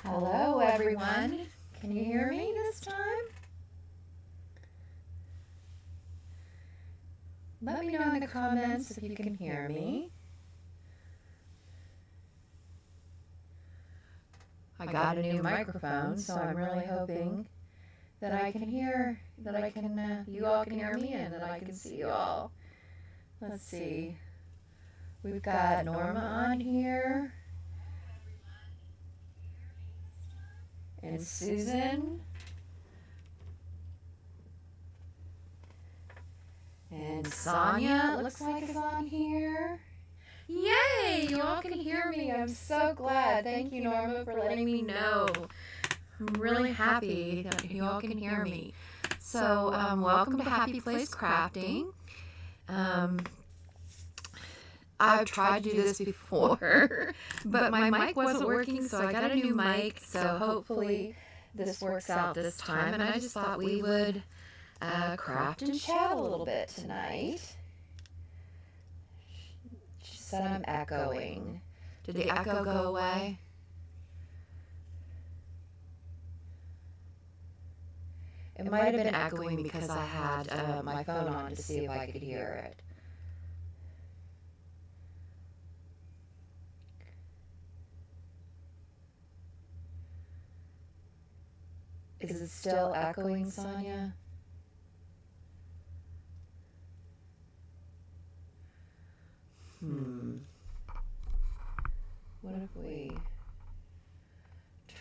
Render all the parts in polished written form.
Hello, everyone. Can you hear me this time? Let me know in the comments if you can hear me. I got a new microphone, so I'm really hoping that I can hear, you all can hear me and that I can see you all. Let's see. We've got Norma on here. And Susan. And Sonia, it looks like, is on here. Yay! You all can hear me. I'm so glad. Thank you, Norma, for letting me know. I'm really happy that you all can hear me. So, welcome to Happy Place Crafting. I've tried to do this before, but my mic wasn't working, so I got a new mic. So hopefully this works out this time. And I just thought we would craft and chat a little bit tonight. She said I'm echoing. Did the echo go away? It might have been echoing because I had my phone on to see if I could hear it. Is it still echoing, Sonia? What if we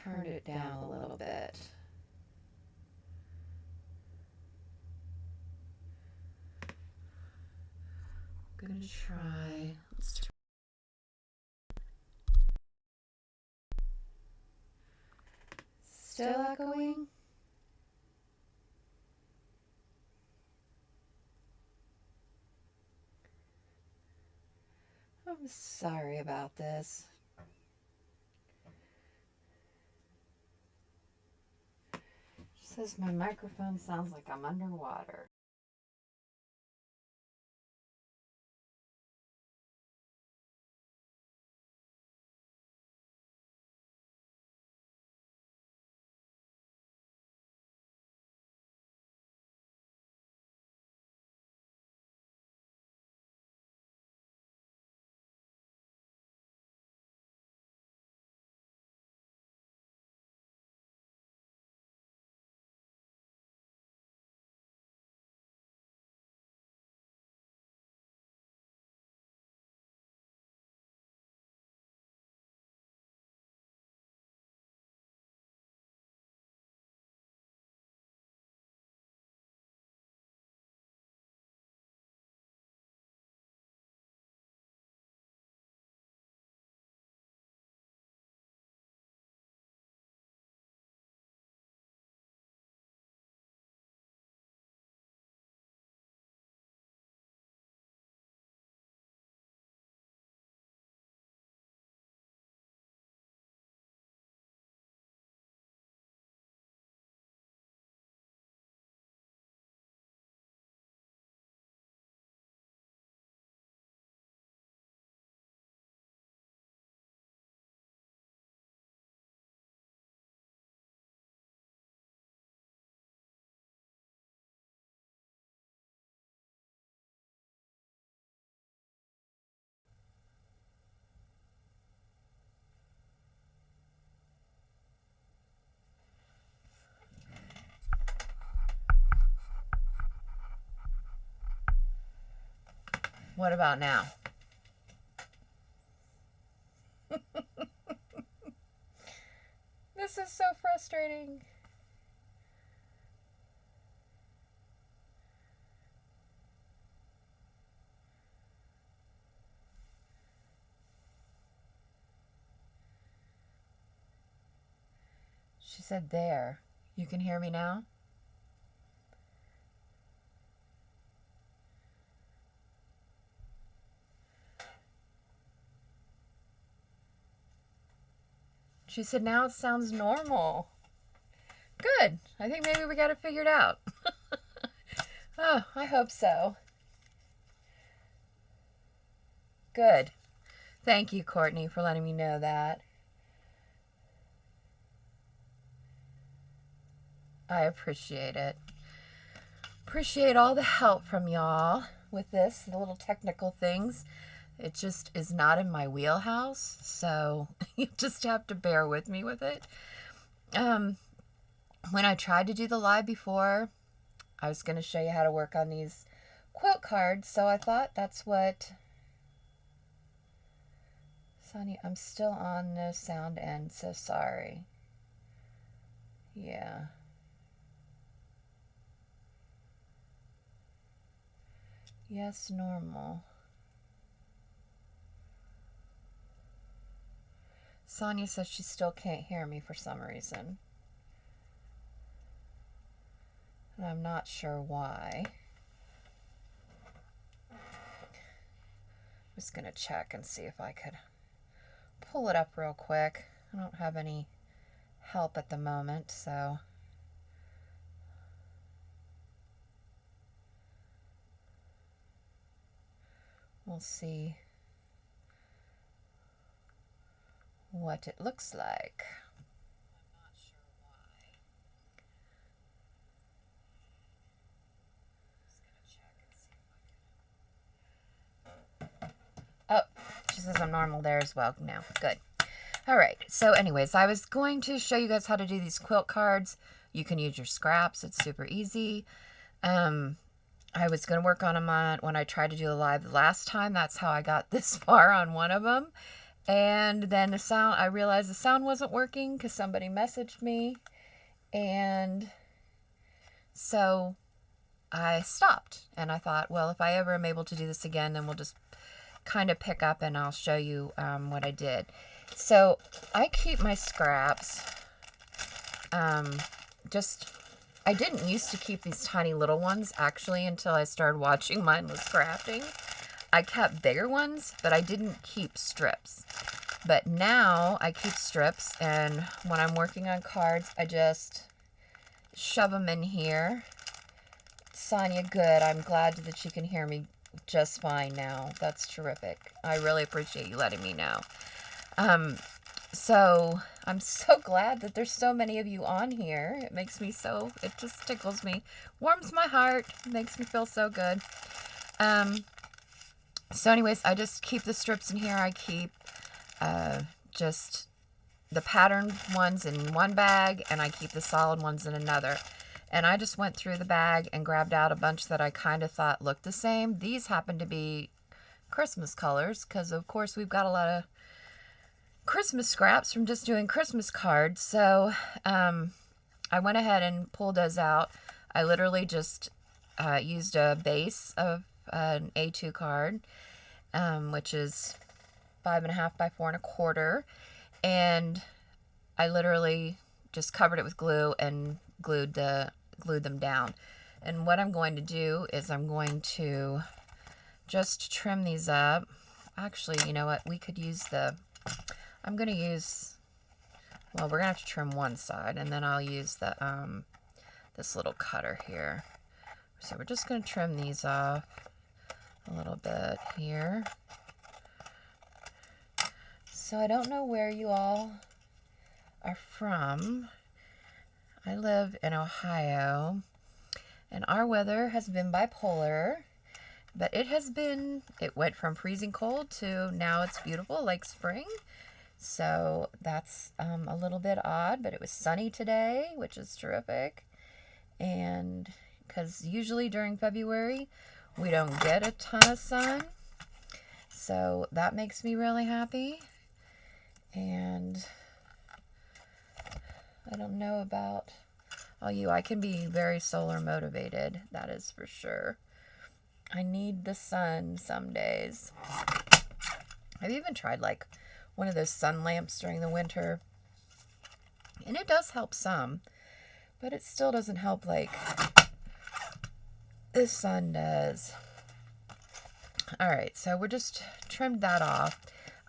turned it down a little bit? I'm gonna try. Still echoing? I'm sorry about this. It says my microphone sounds like I'm underwater. What about now? This is so frustrating. She said there. You can hear me now? She said now it sounds normal. Good. I think maybe we got it figured out. Oh, I hope so. Good. Thank you, Courtney, for letting me know that. I appreciate it. Appreciate all the help from y'all with this, the little technical things. It just is not in my wheelhouse, so you just have to bear with me with it. When I tried to do the live before, I was going to show you how to work on these quilt cards, so I thought that's what... Sonia, I'm still on no sound end, so sorry. Yeah. Yes, normal. Sonia says she still can't hear me for some reason. And I'm not sure why. I'm just going to check and see if I could pull it up real quick. I don't have any help at the moment, so... We'll see what it looks like. I'm not sure why. Oh, she says I'm normal there as well now. Good. All right. So anyways, I was going to show you guys how to do these quilt cards. You can use your scraps. It's super easy. I was going to work on them when I tried to do a live the last time. That's how I got this far on one of them. And then the sound, I realized the sound wasn't working because somebody messaged me. And so I stopped. And I thought, well, if I ever am able to do this again, then we'll just kind of pick up and I'll show you what I did. So I keep my scraps I didn't used to keep these tiny little ones, actually, until I started watching Mindless Crafting. I kept bigger ones, but I didn't keep strips. But now I keep strips, and when I'm working on cards, I just shove them in here. Sonia, good. I'm glad that you can hear me just fine now. That's terrific. I really appreciate you letting me know. So I'm so glad that there's so many of you on here. It makes me so, it just tickles me, warms my heart, makes me feel so good. So anyways, I just keep the strips in here. I keep just the patterned ones in one bag, and I keep the solid ones in another. And I just went through the bag and grabbed out a bunch that I kind of thought looked the same. These happen to be Christmas colors, because of course we've got a lot of Christmas scraps from just doing Christmas cards. So I went ahead and pulled those out. I literally just used a base of an A2 card, which is 5.5 by 4.25, and I literally just covered it with glue and glued them down. And what I'm going to do is I'm going to just trim these up. Actually, you know what? We could use I'm going to use, well, we're going to have to trim one side, and then I'll use the this little cutter here. So we're just going to trim these off a little bit here. So I don't know where you all are from. I live in Ohio, and our weather has been bipolar, but it went from freezing cold to now it's beautiful, like spring. So that's a little bit odd, but it was sunny today, which is terrific. And because usually during February, we don't get a ton of sun. So that makes me really happy. And I don't know about all you. I can be very solar motivated. That is for sure. I need the sun some days. I've even tried like one of those sun lamps during the winter. And it does help some. But it still doesn't help like the sun does. Alright, so we're just trimmed that off.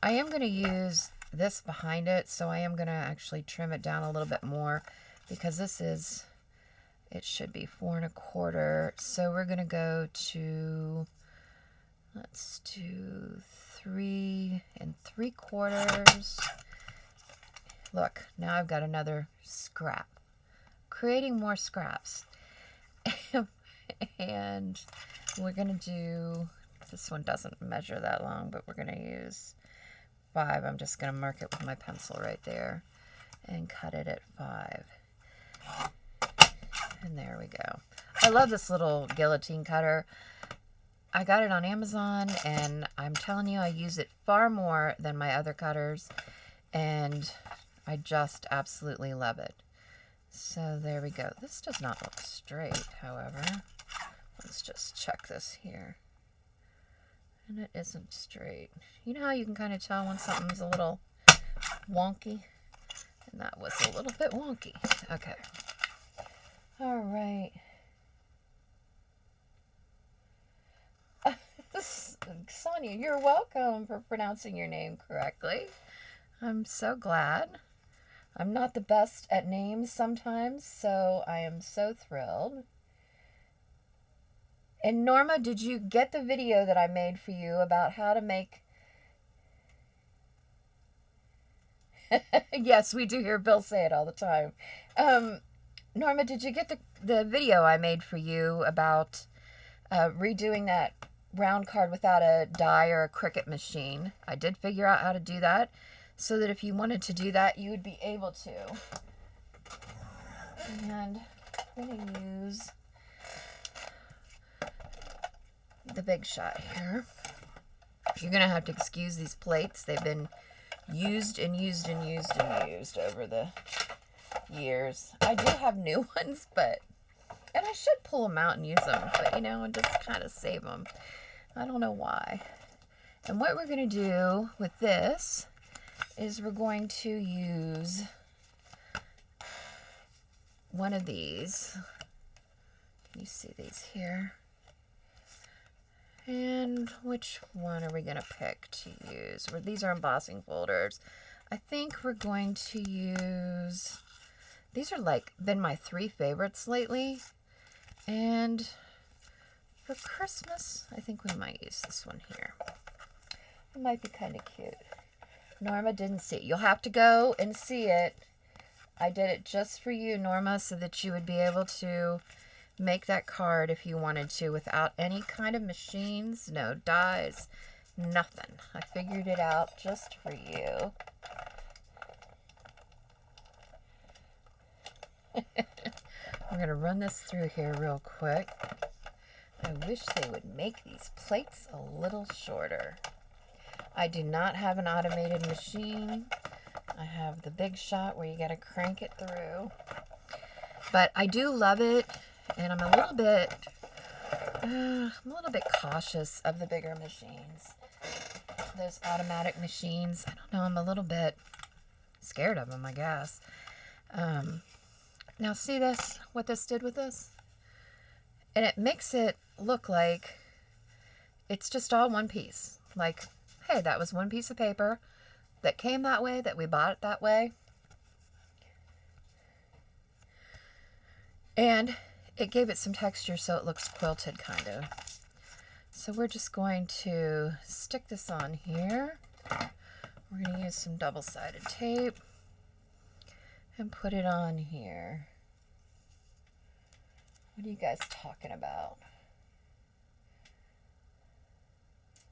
I am going to use this behind it, so I am going to actually trim it down a little bit more because this is, it should be 4 1/4. So we're going to go to, let's do 3 3/4. Look, now I've got another scrap. Creating more scraps. And we're going to do, this one doesn't measure that long, but we're going to use 5. I'm just going to mark it with my pencil right there and cut it at 5. And there we go. I love this little guillotine cutter. I got it on Amazon, and I'm telling you, I use it far more than my other cutters, and I just absolutely love it. So there we go. This does not look straight, however. Let's just check this here. And it isn't straight. You know how you can kind of tell when something's a little wonky? And that was a little bit wonky. Okay. All right. Sonia, you're welcome for pronouncing your name correctly. I'm so glad. I'm not the best at names sometimes, so I am so thrilled. And Norma, did you get the video that I made for you about how to make... Yes, we do hear Bill say it all the time. Norma, did you get the video I made for you about redoing that round card without a die or a Cricut machine? I did figure out how to do that so that if you wanted to do that, you would be able to. And I'm going to use the Big Shot here. You're going to have to excuse these plates. They've been used and used and used and used over the years. I do have new ones, and I should pull them out and use them, but you know, and just kind of save them. I don't know why. And what we're going to do with this is we're going to use one of these. You see these here? And which one are we going to pick to use? These are embossing folders. I think we're going to use, these are like been my 3 favorites lately. And for Christmas, I think we might use this one here. It might be kind of cute. Norma didn't see it. You'll have to go and see it. I did it just for you, Norma, so that you would be able to make that card if you wanted to without any kind of machines, no dies, nothing. I figured it out just for you. I'm going to run this through here real quick. I wish they would make these plates a little shorter. I do not have an automated machine. I have the Big Shot where you got to crank it through. But I do love it, and I'm a little bit cautious of the bigger machines. Those automatic machines, I don't know, I'm a little bit scared of them, I guess. Now see this, what this did with this? And it makes it look like it's just all one piece. Like, hey, that was one piece of paper that came that way, that we bought it that way. And it gave it some texture so it looks quilted kind of. So we're just going to stick this on here. We're going to use some double-sided tape and put it on here. What are you guys talking about?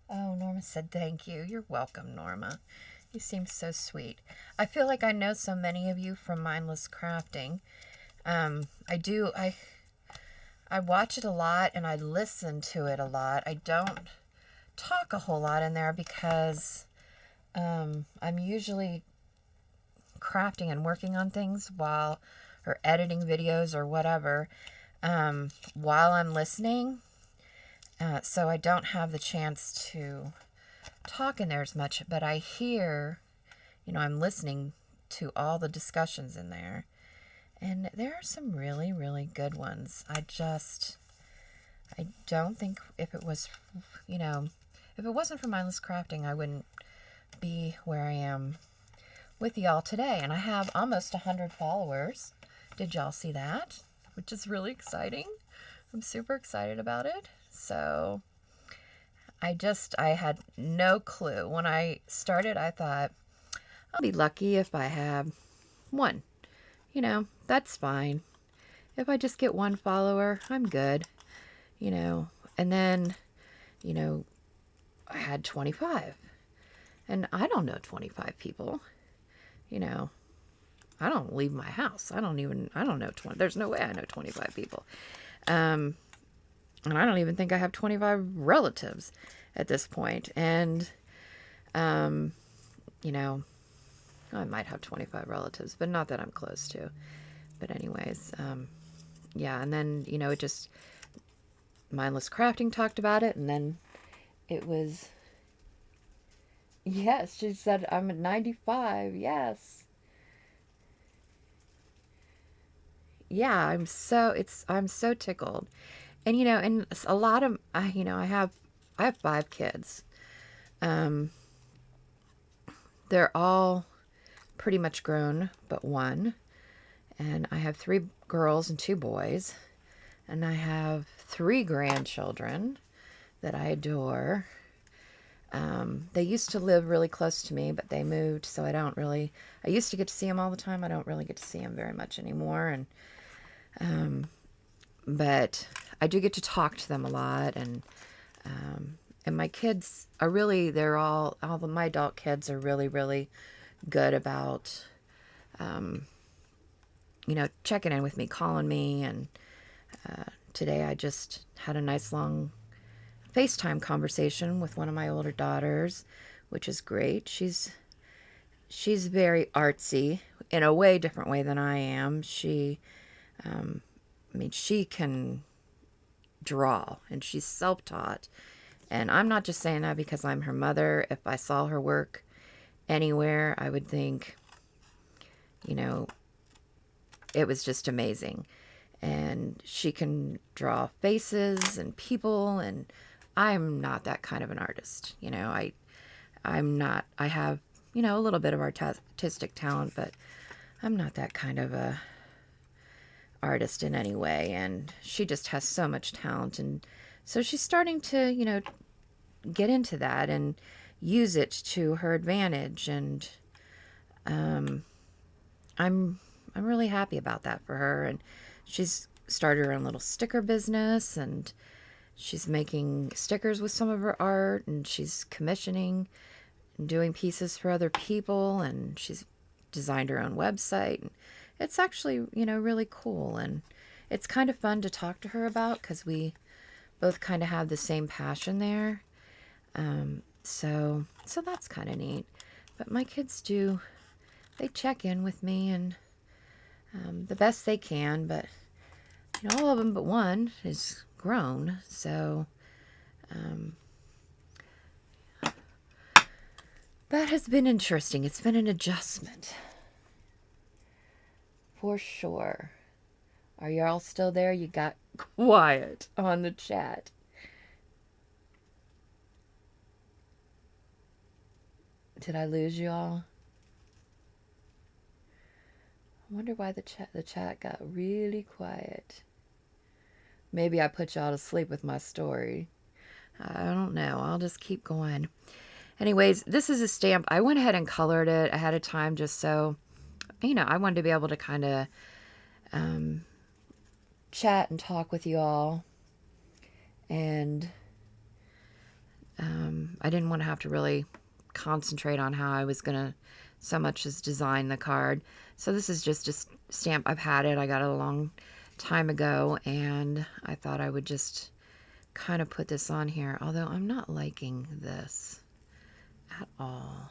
Oh, Norma said thank you. You're welcome, Norma. You seem so sweet. I feel like I know so many of you from Mindless Crafting. I watch it a lot and I listen to it a lot. I don't talk a whole lot in there because I'm usually crafting and working on things or editing videos or whatever while I'm listening. So I don't have the chance to talk in there as much, but I hear, I'm listening to all the discussions in there, and there are some really, really good ones. I don't think if it was, if it wasn't for Mindless Crafting, I wouldn't be where I am with y'all today. And I have almost 100 followers. Did y'all see that? Which is really exciting. I'm super excited about it. So I had no clue. When I started, I thought, I'll be lucky if I have one. That's fine. If I just get one follower, I'm good. And then, I had 25. And I don't know 25 people. I don't leave my house. I don't know 20. There's no way I know 25 people. And I don't even think I have 25 relatives at this point. And, I might have 25 relatives, but not that I'm close to. But anyways, yeah. And then, it just, Mindless Crafting talked about it. And then it was, yes, she said, I'm at 95. Yes. Yeah, I'm so tickled. And, and a lot of, I have 5 kids. They're all pretty much grown, but one. And I have 3 girls and 2 boys. And I have 3 grandchildren that I adore. They used to live really close to me, but they moved, so I used to get to see them all the time. I don't really get to see them very much anymore. And, but I do get to talk to them a lot. And my kids are really, my adult kids are really, really good about, checking in with me, calling me. And today I just had a nice long FaceTime conversation with one of my older daughters, which is great. She's very artsy in a way different way than I am. She can draw, and she's self-taught. And I'm not just saying that because I'm her mother. If I saw her work anywhere, I would think, it was just amazing. And she can draw faces and people, and I'm not that kind of an artist. I'm not, I have, a little bit of artistic talent, but I'm not that kind of a artist in any way. And she just has so much talent. And so she's starting to, get into that and use it to her advantage. And I'm really happy about that for her. And she's started her own little sticker business, and she's making stickers with some of her art, and she's commissioning and doing pieces for other people, and she's designed her own website. And it's actually, really cool. And it's kind of fun to talk to her about because we both kind of have the same passion there. So that's kind of neat. But my kids they check in with me, and the best they can, but all of them but one is grown. So that has been interesting. It's been an adjustment for sure. Are y'all still there? You got quiet on the chat. Did I lose y'all? I wonder why the chat got really quiet. Maybe I put y'all to sleep with my story. I don't know. I'll just keep going. Anyways, this is a stamp. I went ahead and colored it ahead of time just so, I wanted to be able to kind of chat and talk with you all. And I didn't want to have to really concentrate on how I was going to so much as design the card. So this is just a stamp. I've had it. I got it a long time ago, and I thought I would just kind of put this on here, although I'm not liking this at all.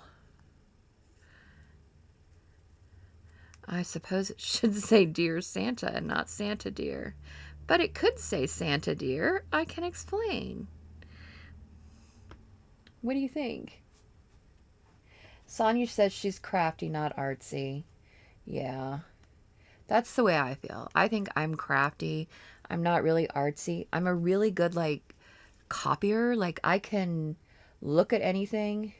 I suppose it should say Dear Santa and not Santa Dear. But it could say Santa Dear. I can explain. What do you think? Sonia says she's crafty, not artsy. Yeah. That's the way I feel. I think I'm crafty. I'm not really artsy. I'm a really good, like, copier. Like, I can look at anything.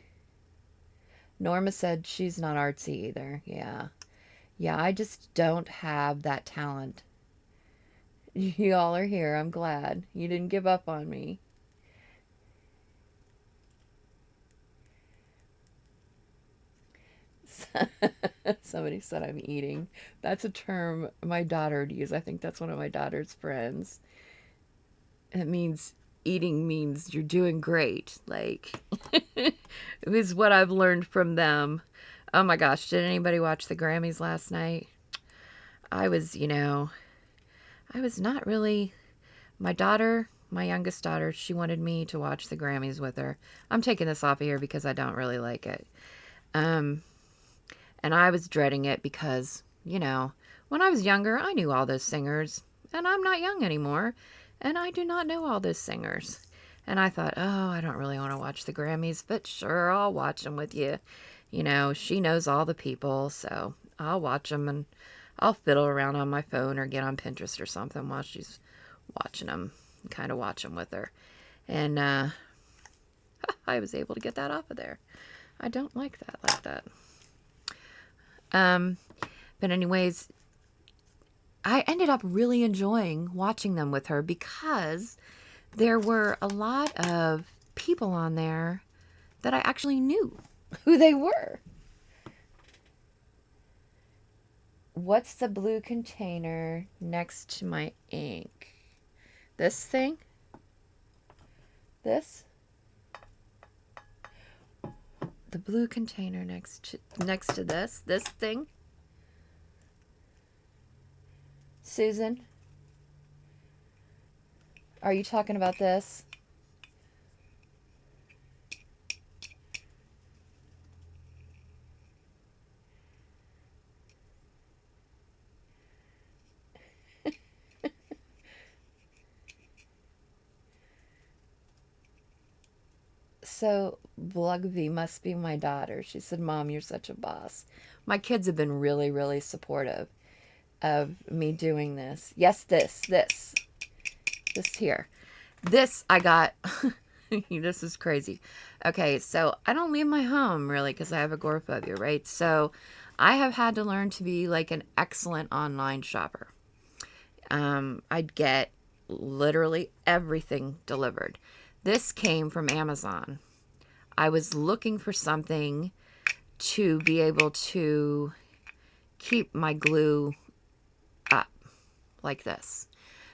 Norma said she's not artsy either. Yeah. Yeah, I just don't have that talent. Y'all are here. I'm glad. You didn't give up on me. Somebody said I'm eating. That's a term my daughter would use. I think that's one of my daughter's friends. It means, eating means you're doing great. Like, it was what I've learned from them. Oh my gosh, did anybody watch the Grammys last night? I was not really, my daughter, my youngest daughter, she wanted me to watch the Grammys with her. I'm taking this off of here because I don't really like it. And I was dreading it because, when I was younger, I knew all those singers. And I'm not young anymore. And I do not know all those singers. And I thought, oh, I don't really want to watch the Grammys. But sure, I'll watch them with you. She knows all the people. So I'll watch them and I'll fiddle around on my phone or get on Pinterest or something while she's watching them. Kind of watch them with her. And I was able to get that off of there. I don't like that. But anyways, I ended up really enjoying watching them with her because there were a lot of people on there that I actually knew who they were. What's the blue container next to my ink? This thing? This? The blue container next to this thing. Susan, are you talking about this? So, Blugvy must be my daughter. She said, Mom, you're such a boss. My kids have been really, really supportive of me doing this. Yes, this here. This I got, this is crazy. Okay, so I don't leave my home really because I have agoraphobia, right? So I have had to learn to be like an excellent online shopper. I'd get literally everything delivered. This came from Amazon. I was looking for something to be able to keep my glue up like this.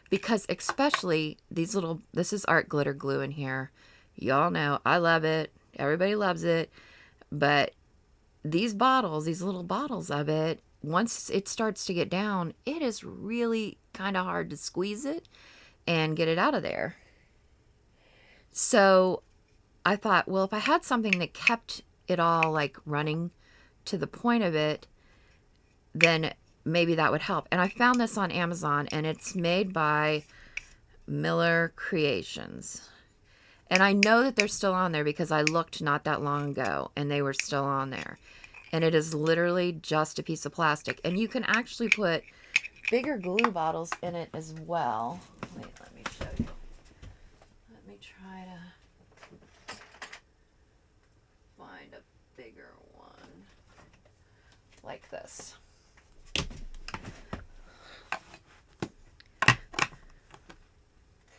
Because especially these little, this is art glitter glue in here. Y'all know I love it. Everybody loves it. But these bottles, these little bottles of it, once it starts to get down, it is really kind of hard to squeeze it and get it out of there. So I thought, well, if I had something that kept it all like running to the point of it, then maybe that would help. And I found this on Amazon, and it's made by Miller Creations. And I know that they're still on there because I looked not that long ago and they were still on there. And it is literally just a piece of plastic. And you can actually put bigger glue bottles in it as well. Wait, let me show you. Let me try to find a bigger one like this.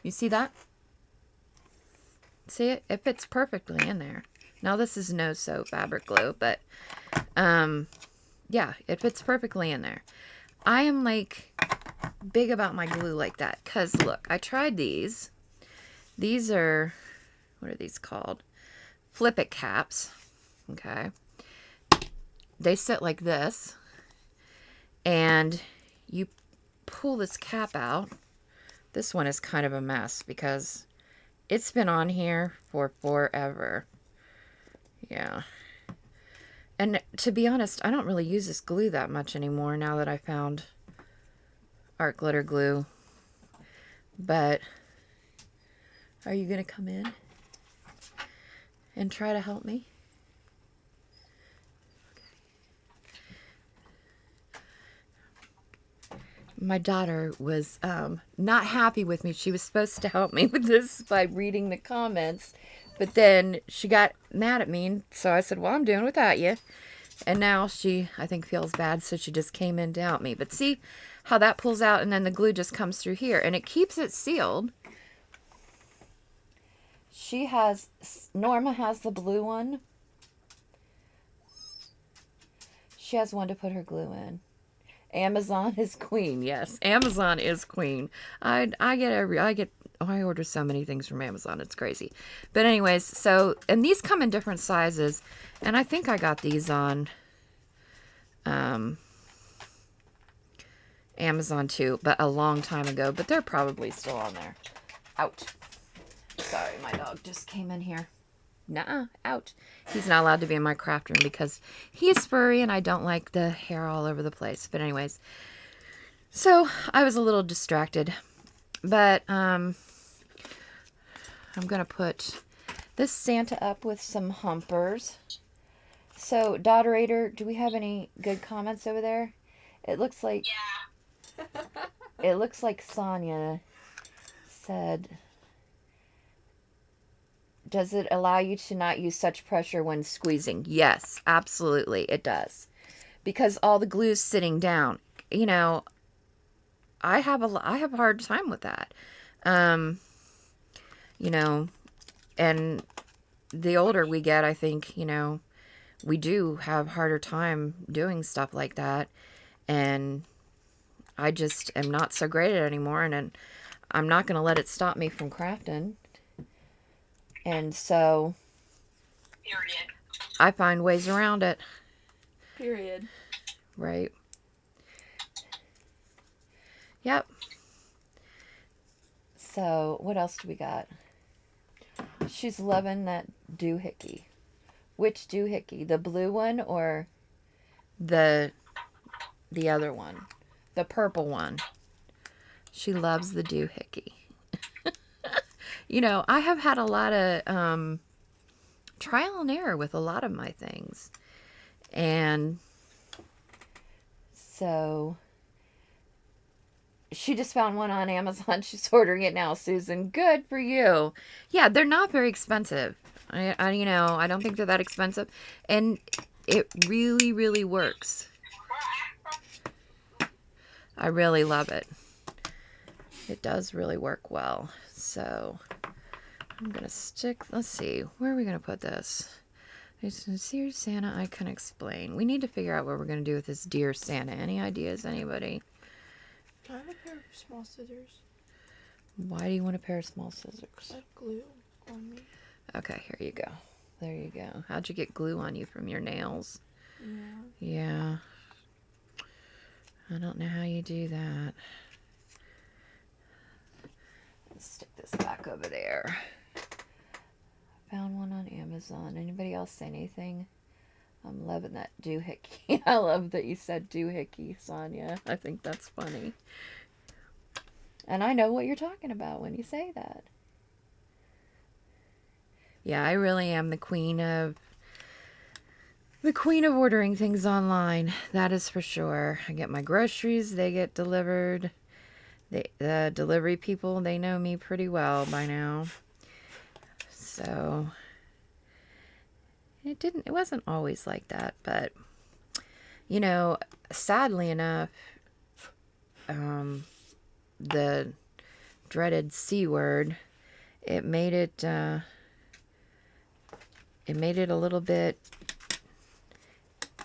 You see that? See it? It fits perfectly in there. Now this is no sew fabric glue, but yeah, it fits perfectly in there. I am like big about my glue like that because look, I tried these. These are, what are these called? Flip It caps. Okay. They sit like this, and you pull this cap out. This one is kind of a mess because It's been on here for forever. Yeah. And to be honest, I don't really use this glue that much anymore now that I found art glitter glue. But are you going to come in and try to help me? My daughter was not happy with me. She was supposed to help me with this by reading the comments, but then she got mad at me, and so I said, well, I'm doing without you. And now she, I think, feels bad, so she just came in to help me. But see how that pulls out, and then the glue just comes through here, and it keeps it sealed. She has, Norma has the blue one. She has one to put her glue in. Amazon is queen. Yes, Amazon is queen. I order so many things from Amazon. It's crazy. But anyways, so, and these come in different sizes, and I think I got these on Amazon too, but a long time ago, but they're probably still on there. Out. Sorry, my dog just came in here. Nuh-uh, out. He's not allowed to be in my craft room because he's furry and I don't like the hair all over the place. But anyways, so I was a little distracted. But I'm going to put this Santa up with some humpers. So, Dotterator, do we have any good comments over there? It looks like... Yeah. It looks like Sonia said... Does it allow you to not use such pressure when squeezing? Yes, absolutely, it does. Because all the glue's sitting down. You know, I have a hard time with that. You know, and the older we get, I think, you know, we do have harder time doing stuff like that. And I just am not so great at it anymore. And I'm not going to let it stop me from crafting. And so, period. I find ways around it. Period. Right. Yep. So, what else do we got? She's loving that doohickey. Which doohickey? The blue one or the other one? The purple one. She loves the doohickey. You know, I have had a lot of trial and error with a lot of my things. And so she just found one on Amazon. She's ordering it now, Susan. Good for you. Yeah, they're not very expensive. You know, I don't think they're that expensive. And it really, really works. I really love it. It does really work well. So I'm going to stick, let's see, where are we going to put this? It's a Dear Santa, I can explain. We need to figure out what we're going to do with this Dear Santa. Any ideas, anybody? I have a pair of small scissors. Why do you want a pair of small scissors? I have glue on me. Okay, here you go. There you go. How'd you get glue on you from your nails? Yeah. Yeah. I don't know how you do that. Let's stick this back over there. Found one on Amazon. Anybody else say anything? I'm loving that doohickey. I love that you said doohickey, Sonia. I think that's funny. And I know what you're talking about when you say that. Yeah, I really am the queen of ordering things online. That is for sure. I get my groceries, they get delivered. The delivery people, they know me pretty well by now. So it wasn't always like that, but you know, sadly enough, the dreaded C word, it made it a little bit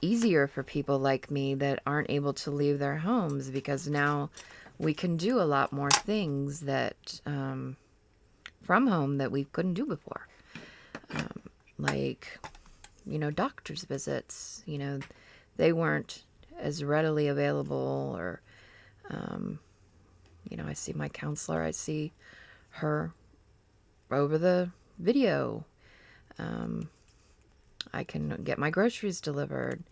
easier for people like me that aren't able to leave their homes, because now we can do a lot more things that from home that we couldn't do before. Like, you know, doctor's visits, you know, they weren't as readily available, or, you know, I see my counselor, I see her over the video. I can get my groceries delivered.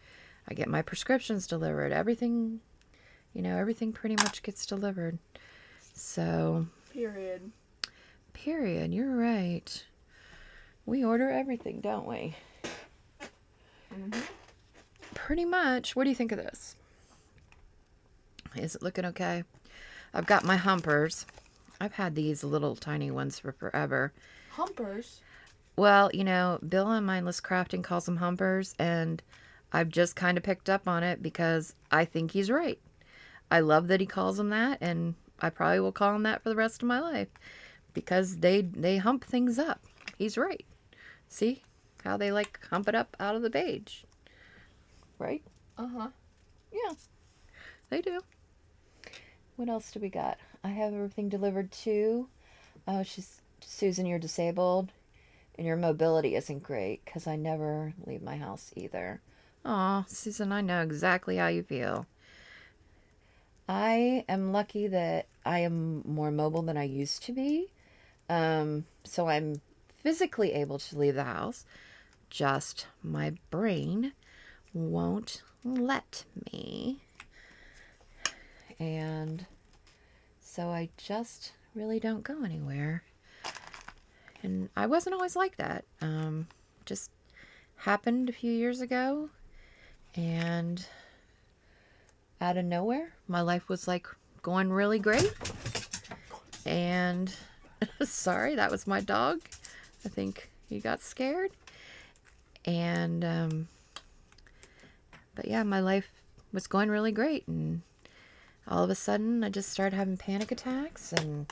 I get my prescriptions delivered. Everything, everything pretty much gets delivered. So, Period. You're right. We order everything, don't we? Mm-hmm. Pretty much. What do you think of this? Is it looking okay? I've got my humpers. I've had these little tiny ones for forever. Humpers? Well, Bill on Mindless Crafting calls them humpers, and I've just kind of picked up on it because I think he's right. I love that he calls them that, and I probably will call them that for the rest of my life because they hump things up. He's right. See how they hump it up out of the page, right? Uh-huh. Yeah, they do. What else do we got? I have everything delivered too. Oh, Susan, you're disabled, and your mobility isn't great because I never leave my house either. Aw, Susan, I know exactly how you feel. I am lucky that I am more mobile than I used to be. So I'm physically able to leave the house. Just my brain won't let me. And so I just really don't go anywhere. And I wasn't always like that. Just happened a few years ago. And out of nowhere, my life was going really great. And sorry, that was my dog. I think he got scared. And but yeah, my life was going really great, and all of a sudden I just started having panic attacks, and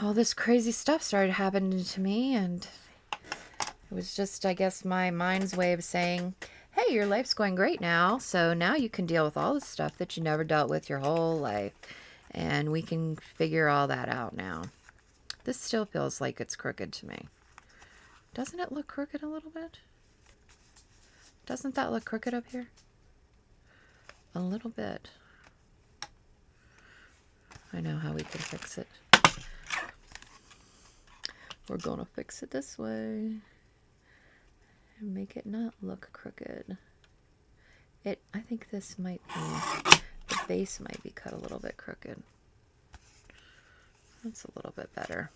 all this crazy stuff started happening to me, and it was just, I guess, my mind's way of saying, hey, your life's going great now, so now you can deal with all the stuff that you never dealt with your whole life, and we can figure all that out now. This still feels like it's crooked to me. Doesn't it look crooked a little bit? Doesn't that look crooked up here? A little bit. I know how we can fix it. We're gonna fix it this way and make it not look crooked. I think this might be, the base might be cut a little bit crooked. That's a little bit better.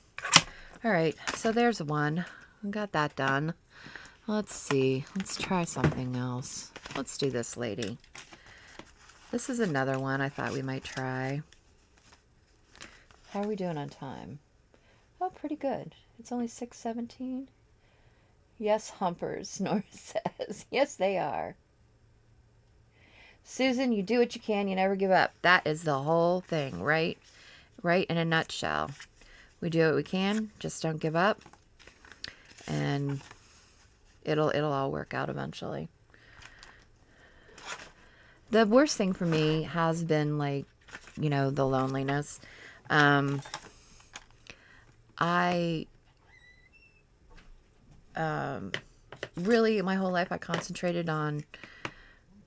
All right, so there's one. I got that done. Let's see. Let's try something else. Let's do this lady. This is another one I thought we might try. How are we doing on time? Oh, pretty good. It's only 6:17. Yes, humpers, Nora says. Yes, they are. Susan, you do what you can. You never give up. That is the whole thing, right? Right in a nutshell. We do what we can. Just don't give up. And it'll all work out eventually. The worst thing for me has been the loneliness. I really, my whole life I concentrated on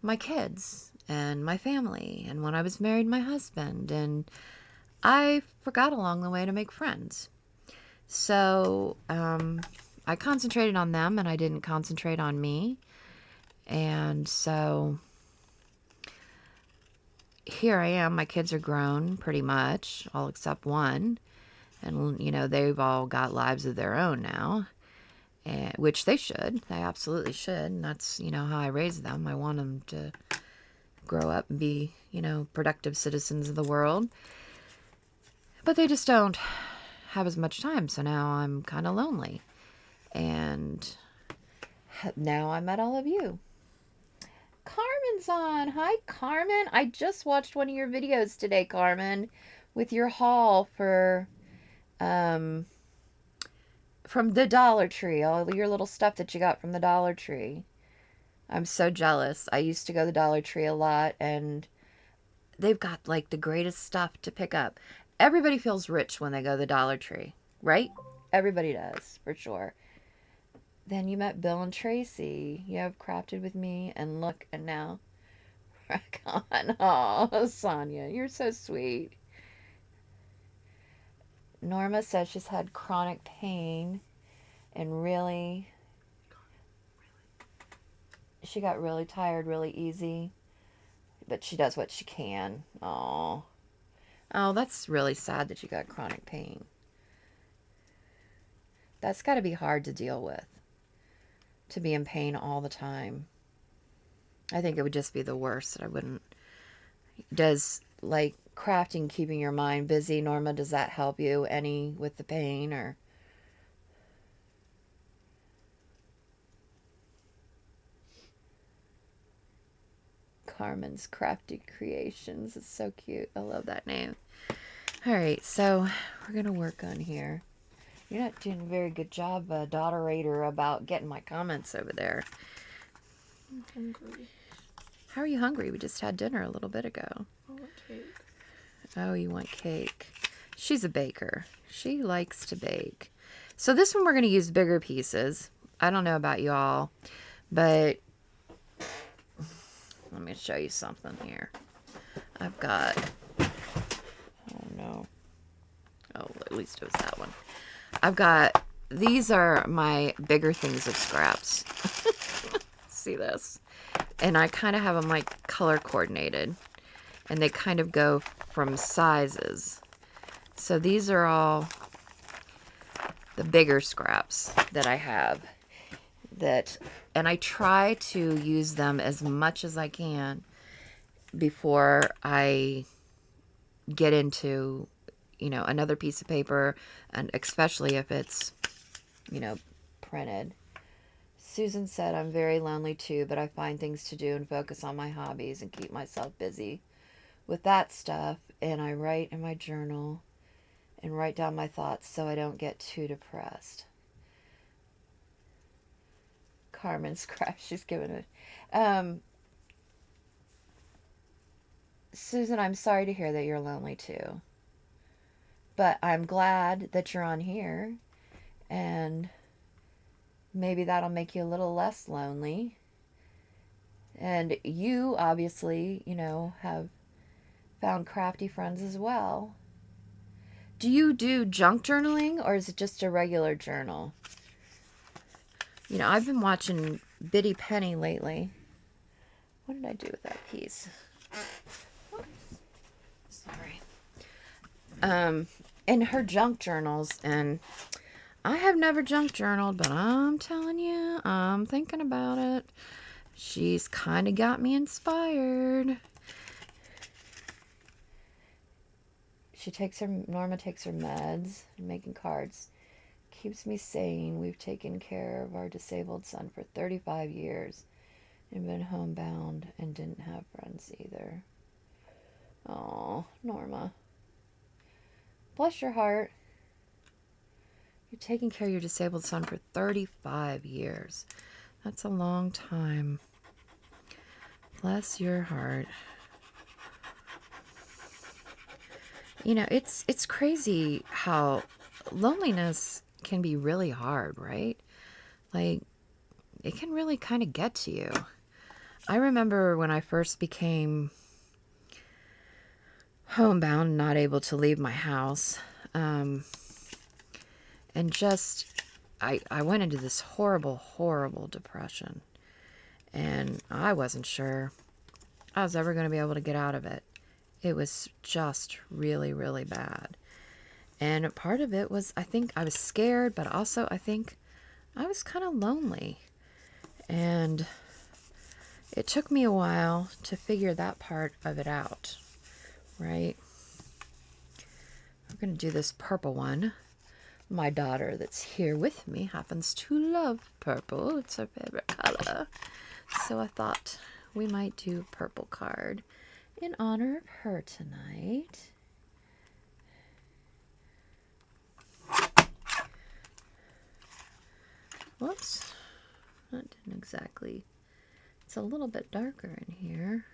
my kids and my family, and when I was married, my husband, and I forgot along the way to make friends. So I concentrated on them, and I didn't concentrate on me. And so here I am. My kids are grown pretty much, all except one. And, they've all got lives of their own now, which they should. They absolutely should. And that's, how I raise them. I want them to grow up and be, productive citizens of the world. But they just don't have as much time. So now I'm kind of lonely. And now I met all of you. Carmen's on. Hi, Carmen. I just watched one of your videos today, Carmen, with your haul from the Dollar Tree, all your little stuff that you got from the Dollar Tree. I'm so jealous. I used to go to the Dollar Tree a lot, and they've got the greatest stuff to pick up. Everybody feels rich when they go to the Dollar Tree, right? Everybody does, for sure. Then you met Bill and Tracy. You have crafted with me, and look, and now, rock on. Oh, Sonia, you're so sweet. Norma says she's had chronic pain and she got really tired really easy, but she does what she can. Oh, that's really sad that you got chronic pain. That's got to be hard to deal with, to be in pain all the time. I think it would just be the worst. I wouldn't. Does, like, crafting keeping your mind busy, Norma, does that help you any with the pain, or? Carmen's Crafty Creations. It's so cute. I love that name. All right, so we're going to work on here. You're not doing a very good job, Daughterator, about getting my comments over there. I'm hungry. How are you hungry? We just had dinner a little bit ago. I want cake. Oh, you want cake. She's a baker. She likes to bake. So this one we're going to use bigger pieces. I don't know about y'all, but let me show you something here. I've got, oh no. Oh, at least it was that one. I've got, these are my bigger things of scraps. See this? And I kind of have them like color coordinated. And they kind of go from sizes. So these are all the bigger scraps that I have. And I try to use them as much as I can before I get into, another piece of paper, and especially if it's, printed. Susan said, I'm very lonely too, but I find things to do and focus on my hobbies and keep myself busy with that stuff. And I write in my journal and write down my thoughts so I don't get too depressed. Carmen's crash, she's giving it. Susan, I'm sorry to hear that you're lonely too. But I'm glad that you're on here. And maybe that'll make you a little less lonely. And you obviously, have found crafty friends as well. Do you do junk journaling, or is it just a regular journal? I've been watching Biddy Penny lately. What did I do with that piece? Oops. Sorry. In her junk journals, and I have never junk journaled, but I'm telling you, I'm thinking about it. She's kind of got me inspired. Norma takes her meds, making cards. Keeps me sane. We've taken care of our disabled son for 35 years and been homebound and didn't have friends either. Oh, Norma. Bless your heart. You've taken care of your disabled son for 35 years. That's a long time. Bless your heart. It's crazy how loneliness can be really hard, right? Like, it can really kind of get to you. I remember when I first became homebound, not able to leave my house, and just, I went into this horrible, horrible depression, and I wasn't sure I was ever going to be able to get out of it. It was just really, really bad. And part of it was, I think I was scared, but also I think I was kind of lonely. And it took me a while to figure that part of it out, right? I'm going to do this purple one. My daughter that's here with me happens to love purple. It's her favorite color. So I thought we might do a purple card in honor of her tonight. Whoops. That didn't exactly. It's a little bit darker in here.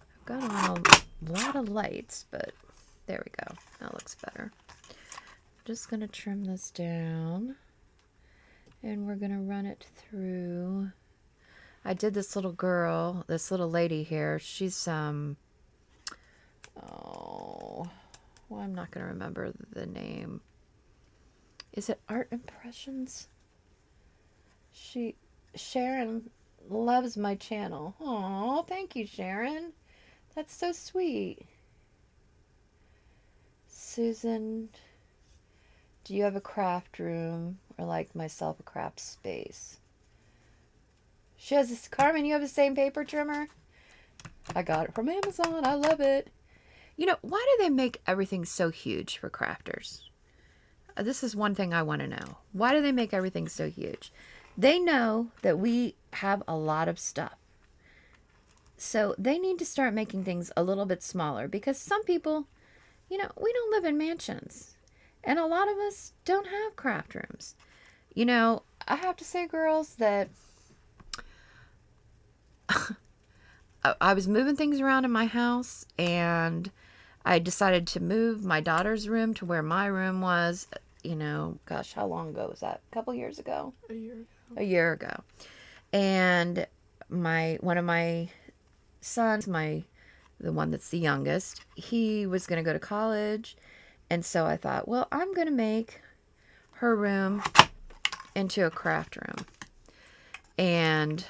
I've got on a lot of lights, but there we go. That looks better. I'm just going to trim this down. And we're going to run it through. I did this little girl, this little lady here. She's, well, I'm not going to remember the name. Is it Art Impressions? Sharon loves my channel. Oh, thank you, Sharon. That's so sweet. Susan, do you have a craft room or like myself a craft space? She has this. Carmen, you have the same paper trimmer? I got it from Amazon. I love it. You know, why do they make everything so huge for crafters? This is one thing I want to know. Why do they make everything so huge? They know that we have a lot of stuff. So they need to start making things a little bit smaller because some people, you know, we don't live in mansions. And a lot of us don't have craft rooms. You know, I have to say, girls, that I was moving things around in my house and I decided to move my daughter's room to where my room was. You know, gosh, how long ago was that? A couple years ago? A year ago. A year ago. And one of my sons, the one that's the youngest, he was going to go to college. And so I thought, well, I'm going to make her room into a craft room. And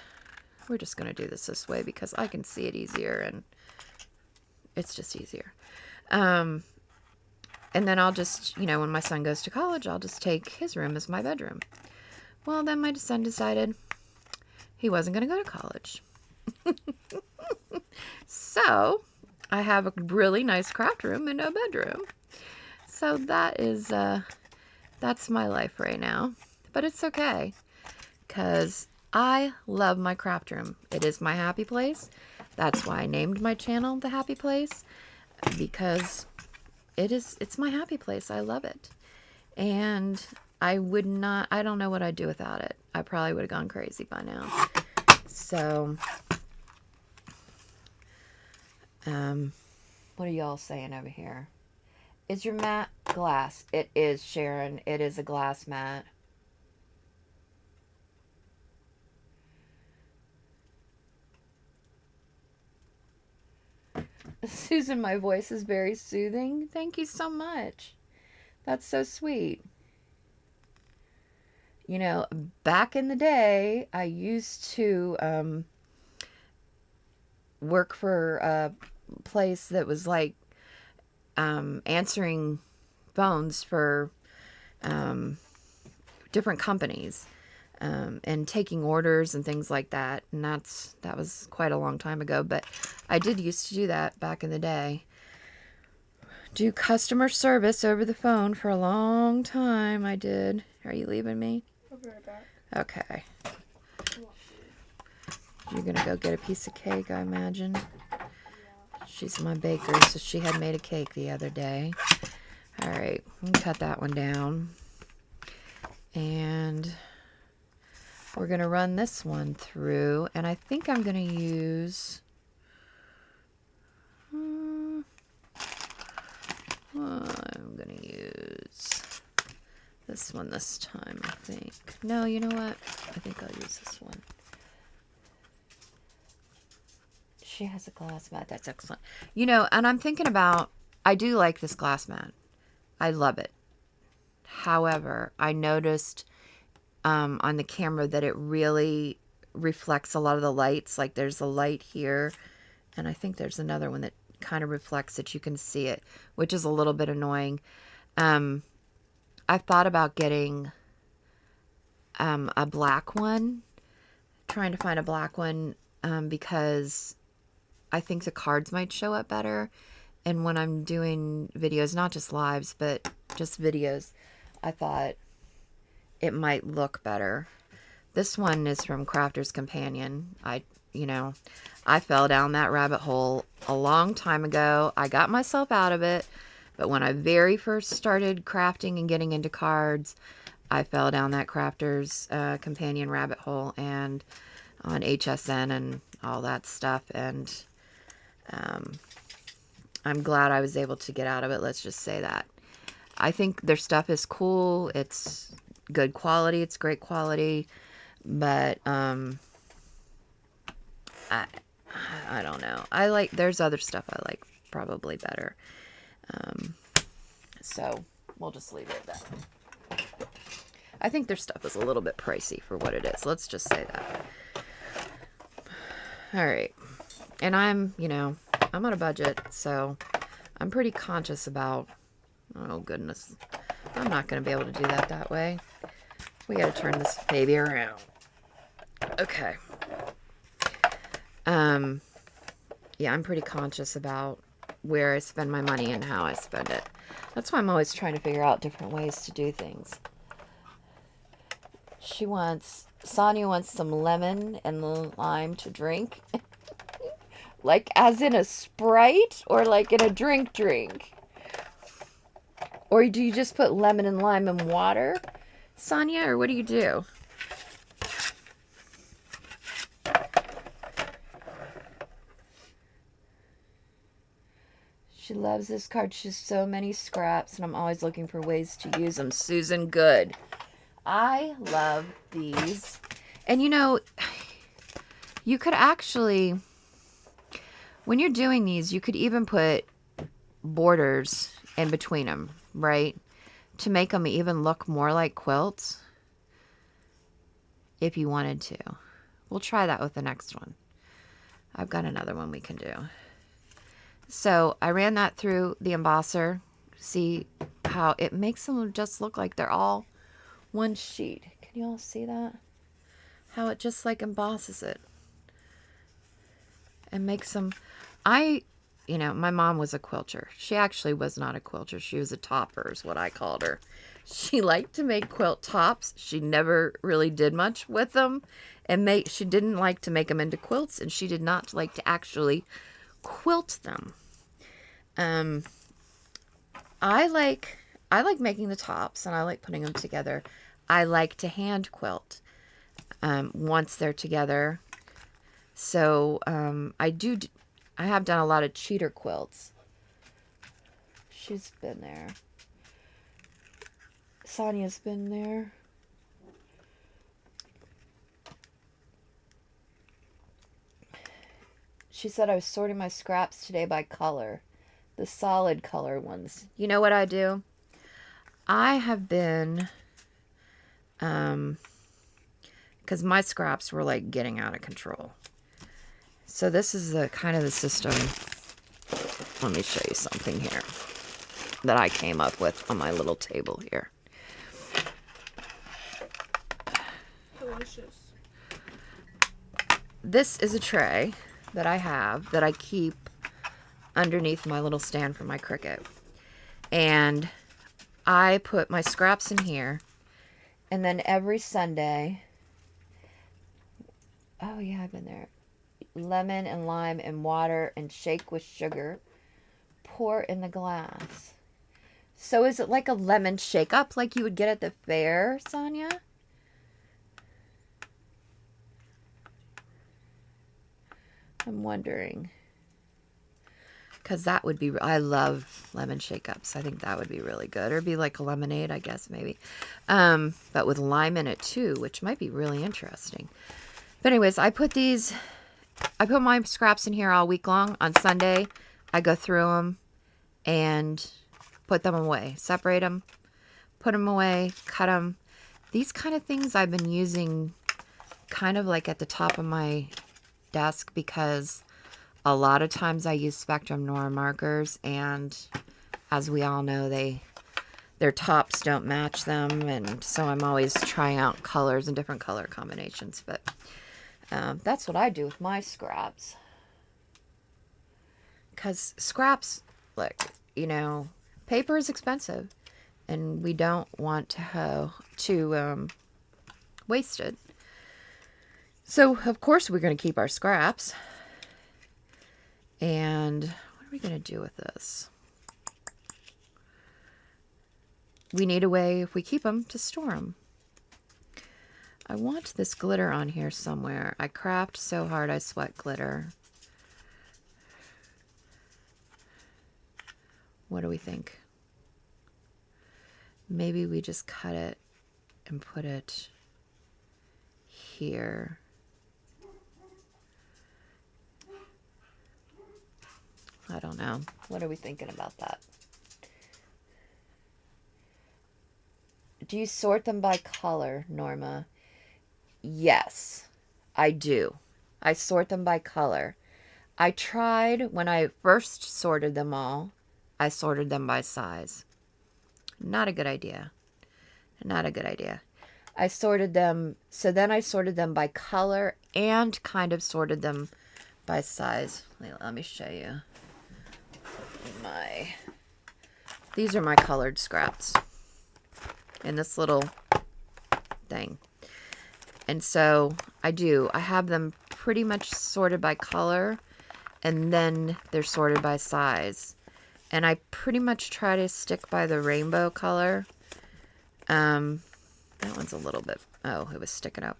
we're just going to do this way because I can see it easier and it's just easier. And then I'll just, you know, when my son goes to college, I'll just take his room as my bedroom. Well, then my son decided he wasn't going to go to college. So I have a really nice craft room and no bedroom. So that's my life right now. But it's okay because I love my craft room. It is my happy place. That's why I named my channel The Happy Place, because it's my happy place. I love it. And I don't know what I'd do without it. I probably would have gone crazy by now. So, what are y'all saying over here? Is your mat glass? It is, Sharon. It is a glass mat. Susan, my voice is very soothing. Thank you so much. That's so sweet. You know, back in the day, I used to work for a place that was like answering phones for different companies and taking orders and things like that. And that was quite a long time ago, but I did used to do that back in the day. Do customer service over the phone for a long time. I did. Are you leaving me? I'll be right back. Okay. You're gonna go get a piece of cake, I imagine. Yeah. She's my baker, so she had made a cake the other day. All right, I'm gonna cut that one down. And we're gonna run this one through, and I think I'm gonna use I'm gonna use this one this time, I think. No, you know what? I think I'll use this one. She has a glass mat. That's excellent. You know, and I'm thinking about, I do like this glass mat. I love it. However, I noticed on the camera that it really reflects a lot of the lights. Like there's a light here, and I think there's another one that kind of reflects it. You can see it, which is a little bit annoying. I've thought about getting a black one, trying to find a black one because I think the cards might show up better. And when I'm doing videos, not just lives, but just videos, I thought it might look better. This one is from Crafter's Companion. I fell down that rabbit hole a long time ago. I got myself out of it. But when I very first started crafting and getting into cards, I fell down that Crafter's Companion rabbit hole and on HSN and all that stuff. And I'm glad I was able to get out of it. Let's just say that. I think their stuff is cool. It's good quality. It's great quality. But I don't know. There's other stuff I like probably better. So we'll just leave it at that. I think their stuff is a little bit pricey for what it is. Let's just say that. All right. And I'm on a budget, so I'm pretty conscious about, oh goodness, I'm not going to be able to do that way. We got to turn this baby around. Okay. Yeah, I'm pretty conscious about where I spend my money and how I spend it. That's why I'm always trying to figure out different ways to do things. Sonia wants some lemon and lime to drink. Like as in a Sprite or like in a drink? Or do you just put lemon and lime in water, Sonia, or what do you do? She loves this card. She has so many scraps, and I'm always looking for ways to use them. Susan Good. I love these. And you could actually, when you're doing these, you could even put borders in between them, right? To make them even look more like quilts. If you wanted to. We'll try that with the next one. I've got another one we can do. So I ran that through the embosser. See how it makes them just look like they're all one sheet. Can you all see that? How it just like embosses it. And makes them... my mom was a quilter. She actually was not a quilter. She was a topper is what I called her. She liked to make quilt tops. She never really did much with them. And she didn't like to make them into quilts. And she did not like to actually quilt them. I like making the tops and I like putting them together. I like to hand quilt once they're together. So I have done a lot of cheater quilts. She's been there. Sonia's been there. She said I was sorting my scraps today by color. The solid color ones. You know what I do? I have been, because my scraps were like getting out of control. So this is the kind of the system. Let me show you something here that I came up with on my little table here. Delicious. This is a tray that I have that I keep underneath my little stand for my Cricut. And I put my scraps in here. And then every Sunday, oh yeah, I've been there. Lemon and lime and water and shake with sugar. Pour in the glass. So is it like a lemon shake up like you would get at the fair, Sonia? I'm wondering. Because that would be, I love lemon shake-ups. I think that would be really good. Or be like a lemonade, I guess, maybe. But with lime in it, too, which might be really interesting. But anyways, I put my scraps in here all week long. On Sunday, I go through them and put them away. Separate them, put them away, cut them. These kind of things I've been using kind of like at the top of my desk because a lot of times I use Spectrum Noir markers, and as we all know, their tops don't match them, and so I'm always trying out colors and different color combinations. But that's what I do with my scraps. Because scraps, look, paper is expensive, and we don't want to waste it. So, of course, we're going to keep our scraps. And what are we going to do with this? We need a way, if we keep them, to store them. I want this glitter on here somewhere. I craft so hard I sweat glitter. What do we think? Maybe we just cut it and put it here. I don't know. What are we thinking about that? Do you sort them by color, Norma? Yes, I do. I sort them by color. I tried when I first sorted them all, I sorted them by size. Not a good idea. Not a good idea. I sorted them, so then I sorted them by color and kind of sorted them by size. Let me show you. These are my colored scraps in this little thing. And so I have them pretty much sorted by color, and then they're sorted by size. And I pretty much try to stick by the rainbow color. That one's a little bit, oh, it was sticking out.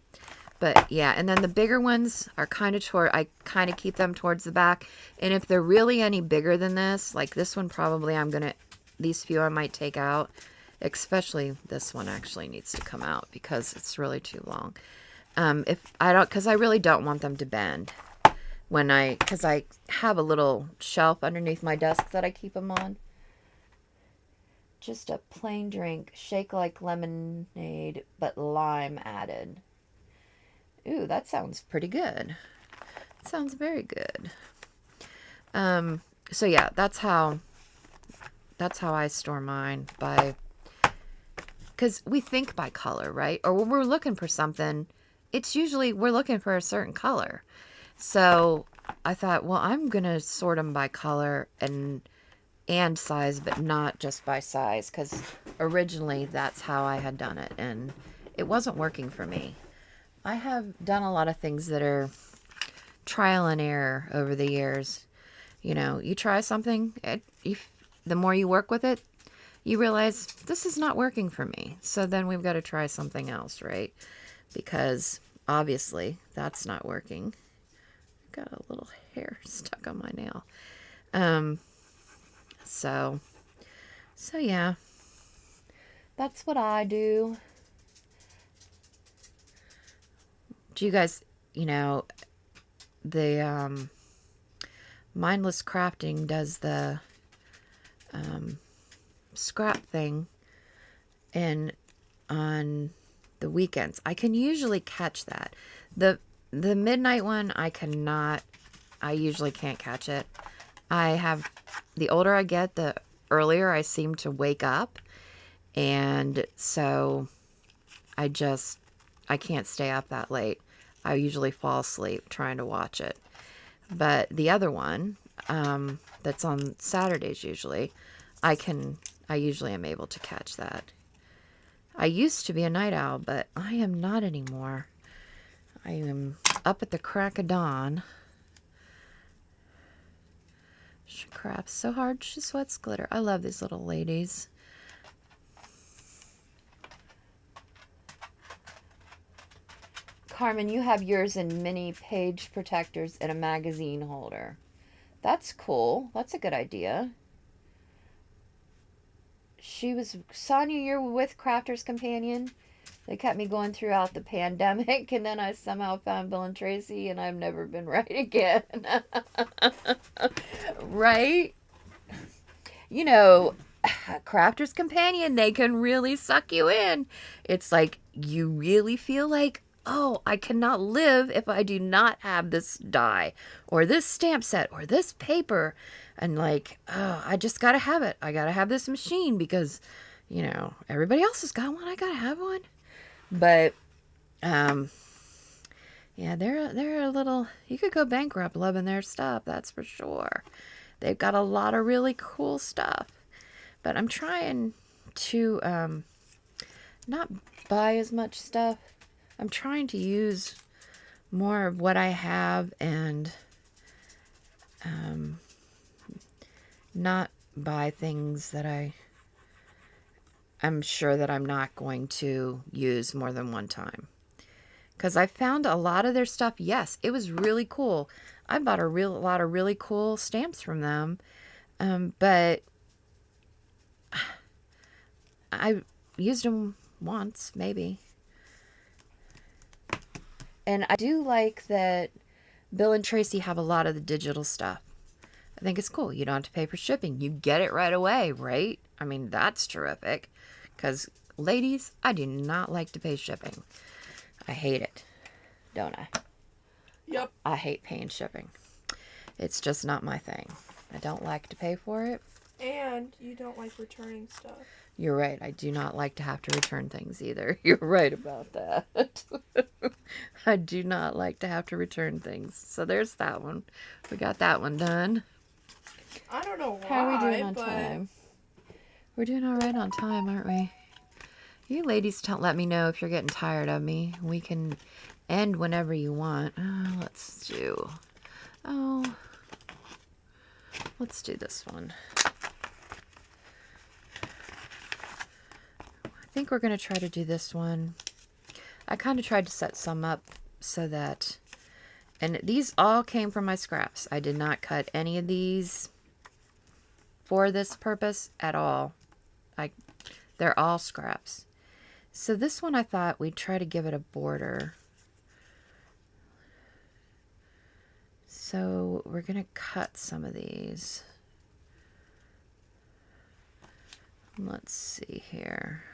But yeah, and then the bigger ones are I kind of keep them towards the back. And if they're really any bigger than this, like this one probably these few I might take out. Especially this one actually needs to come out because it's really too long. Because I really don't want them to bend because I have a little shelf underneath my desk that I keep them on. Just a plain drink, shake like lemonade, but lime added. Ooh, that sounds pretty good. Sounds very good. So yeah, that's how I store mine, because we think by color, right? Or when we're looking for something, it's usually we're looking for a certain color. So I thought, well, I'm gonna sort them by color and size, but not just by size, because originally that's how I had done it, and it wasn't working for me. I have done a lot of things that are trial and error over the years. You know, you try something, the more you work with it, you realize this is not working for me. So then we've got to try something else, right? Because obviously that's not working. Got a little hair stuck on my nail. So yeah, that's what I do. Do you guys, the Mindless Crafting does the scrap thing on the weekends. I can usually catch that. The midnight one, I usually can't catch it. The older I get, the earlier I seem to wake up. And so I can't stay up that late. I usually fall asleep trying to watch it. But the other one, that's on Saturdays usually, I usually am able to catch that. I used to be a night owl, but I am not anymore. I am up at the crack of dawn. She crafts so hard, she sweats glitter. I love these little ladies. Carmen, you have yours in mini page protectors in a magazine holder. That's cool. That's a good idea. Sonia, you're with Crafter's Companion. They kept me going throughout the pandemic, and then I somehow found Bill and Tracy, and I've never been right again. Right? Crafter's Companion, they can really suck you in. It's like you really feel like, oh, I cannot live if I do not have this die or this stamp set or this paper. And like, oh, I just got to have it. I got to have this machine because, everybody else has got one. I got to have one. But, yeah, they're a little, you could go bankrupt loving their stuff. That's for sure. They've got a lot of really cool stuff. But I'm trying to, not buy as much stuff. I'm trying to use more of what I have and not buy things that I'm sure that I'm not going to use more than one time. Because I found a lot of their stuff, yes, it was really cool. I bought a lot of really cool stamps from them. But I used them once, maybe. And I do like that Bill and Tracy have a lot of the digital stuff. I think it's cool. You don't have to pay for shipping. You get it right away, right? I mean, that's terrific. Because Ladies, I do not like to pay shipping. I hate it, don't I? Yep. I hate paying shipping. It's just not my thing. I don't like to pay for it. And you don't like returning stuff. You're right. I do not like to have to return things either. You're right about that. I do not like to have to return things. So there's that one. We got that one done. I don't know why, How are we doing on but time? We're doing all right on time, aren't we? You ladies let me know if you're getting tired of me. We can end whenever you want. Let's do this one. I think we're going to try to do this one. I kind of tried to set some up so that, and these all came from my scraps. I did not cut any of these for this purpose at all. They're all scraps. So this one I thought we'd try to give it a border. So we're going to cut some of these. Let's see here.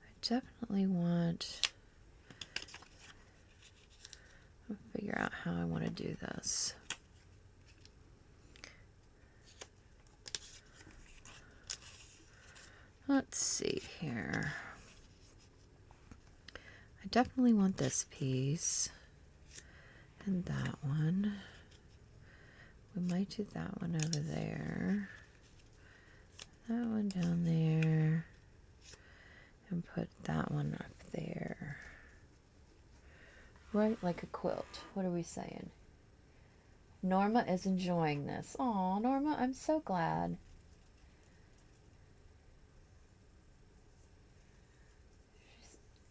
I definitely want to figure out how I want to do this. Let's see here. I definitely want this piece and that one. We might do that one over there. That one down there. And put that one up there. Right, like a quilt. What are we saying? Norma is enjoying this. Aw, Norma, I'm so glad.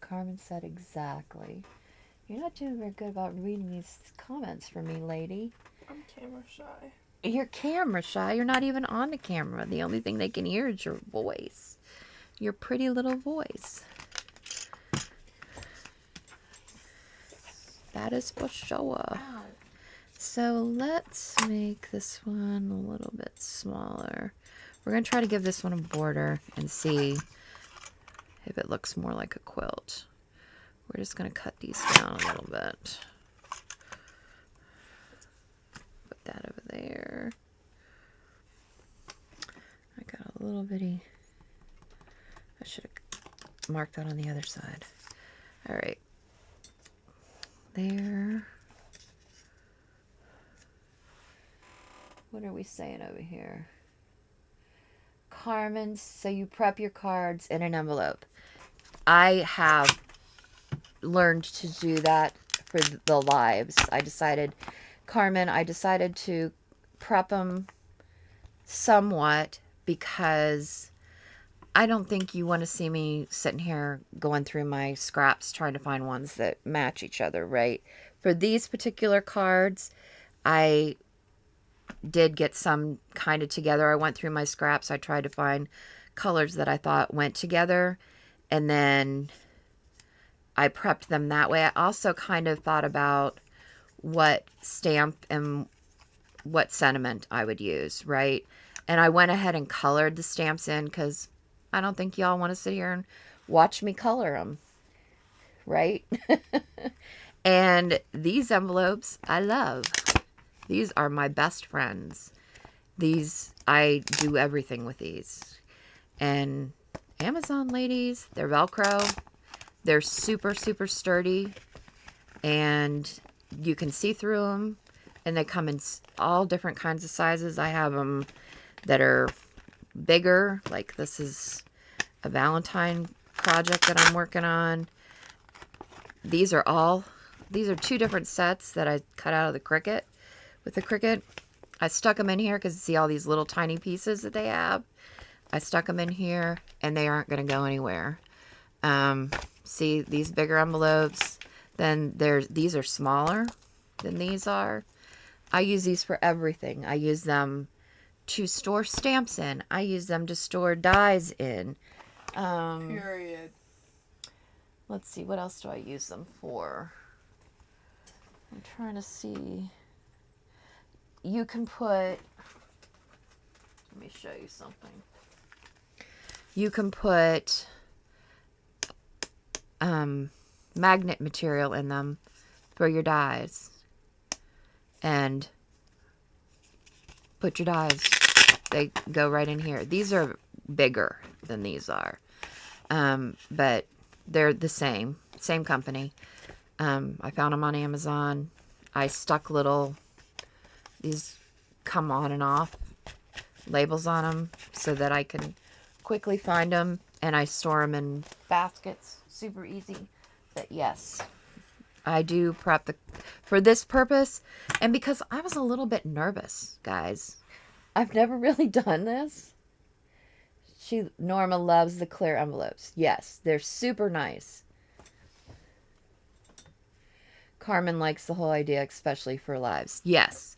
Carmen said exactly. You're not doing very good about reading these comments for me, lady. I'm camera shy. You're camera shy. You're not even on the camera. The only thing they can hear is your voice. Your pretty little voice. That is for sure. Ow. So let's make this one a little bit smaller. We're going to try to give this one a border and see if it looks more like a quilt. We're just going to cut these down a little bit. Put that over there. I got a little bitty. I should have marked that on the other side. All right. There. What are we saying over here? Carmen, so you prep your cards in an envelope. I have learned to do that for the lives. I decided to prep them somewhat because I don't think you want to see me sitting here going through my scraps trying to find ones that match each other, right? For these particular cards, I did get some kind of together. I went through my scraps. I tried to find colors that I thought went together, and then I prepped them that way. I also kind of thought about what stamp and what sentiment I would use, right? And I went ahead and colored the stamps in because I don't think y'all want to sit here and watch me color them, right? And these envelopes I love. These are my best friends. These, I do everything with these. And Amazon ladies, they're Velcro. They're super, super sturdy. And you can see through them. And they come in all different kinds of sizes. I have them that are bigger. Like this is a Valentine project that I'm working on. These are two different sets that I cut out of the Cricut. With the Cricut, I stuck them in here because see all these little tiny pieces that they have. I stuck them in here and they aren't going to go anywhere. See these bigger envelopes. Then these are smaller than these are. I use these for everything. I use them to store stamps in. I use them to store dies in. Period. Let's see, what else do I use them for? I'm trying to see. Let me show you something. you can put magnet material in them for your dies. And put your dies. They go right in here. These are bigger than these are. But they're the same company. I found them on Amazon. I stuck these come on and off labels on them so that I can quickly find them, and I store them in baskets. Super easy. But yes, I do prep for this purpose, and because I was a little bit nervous, guys. I've never really done this. Norma loves the clear envelopes. Yes, they're super nice. Carmen likes the whole idea, especially for lives. Yes.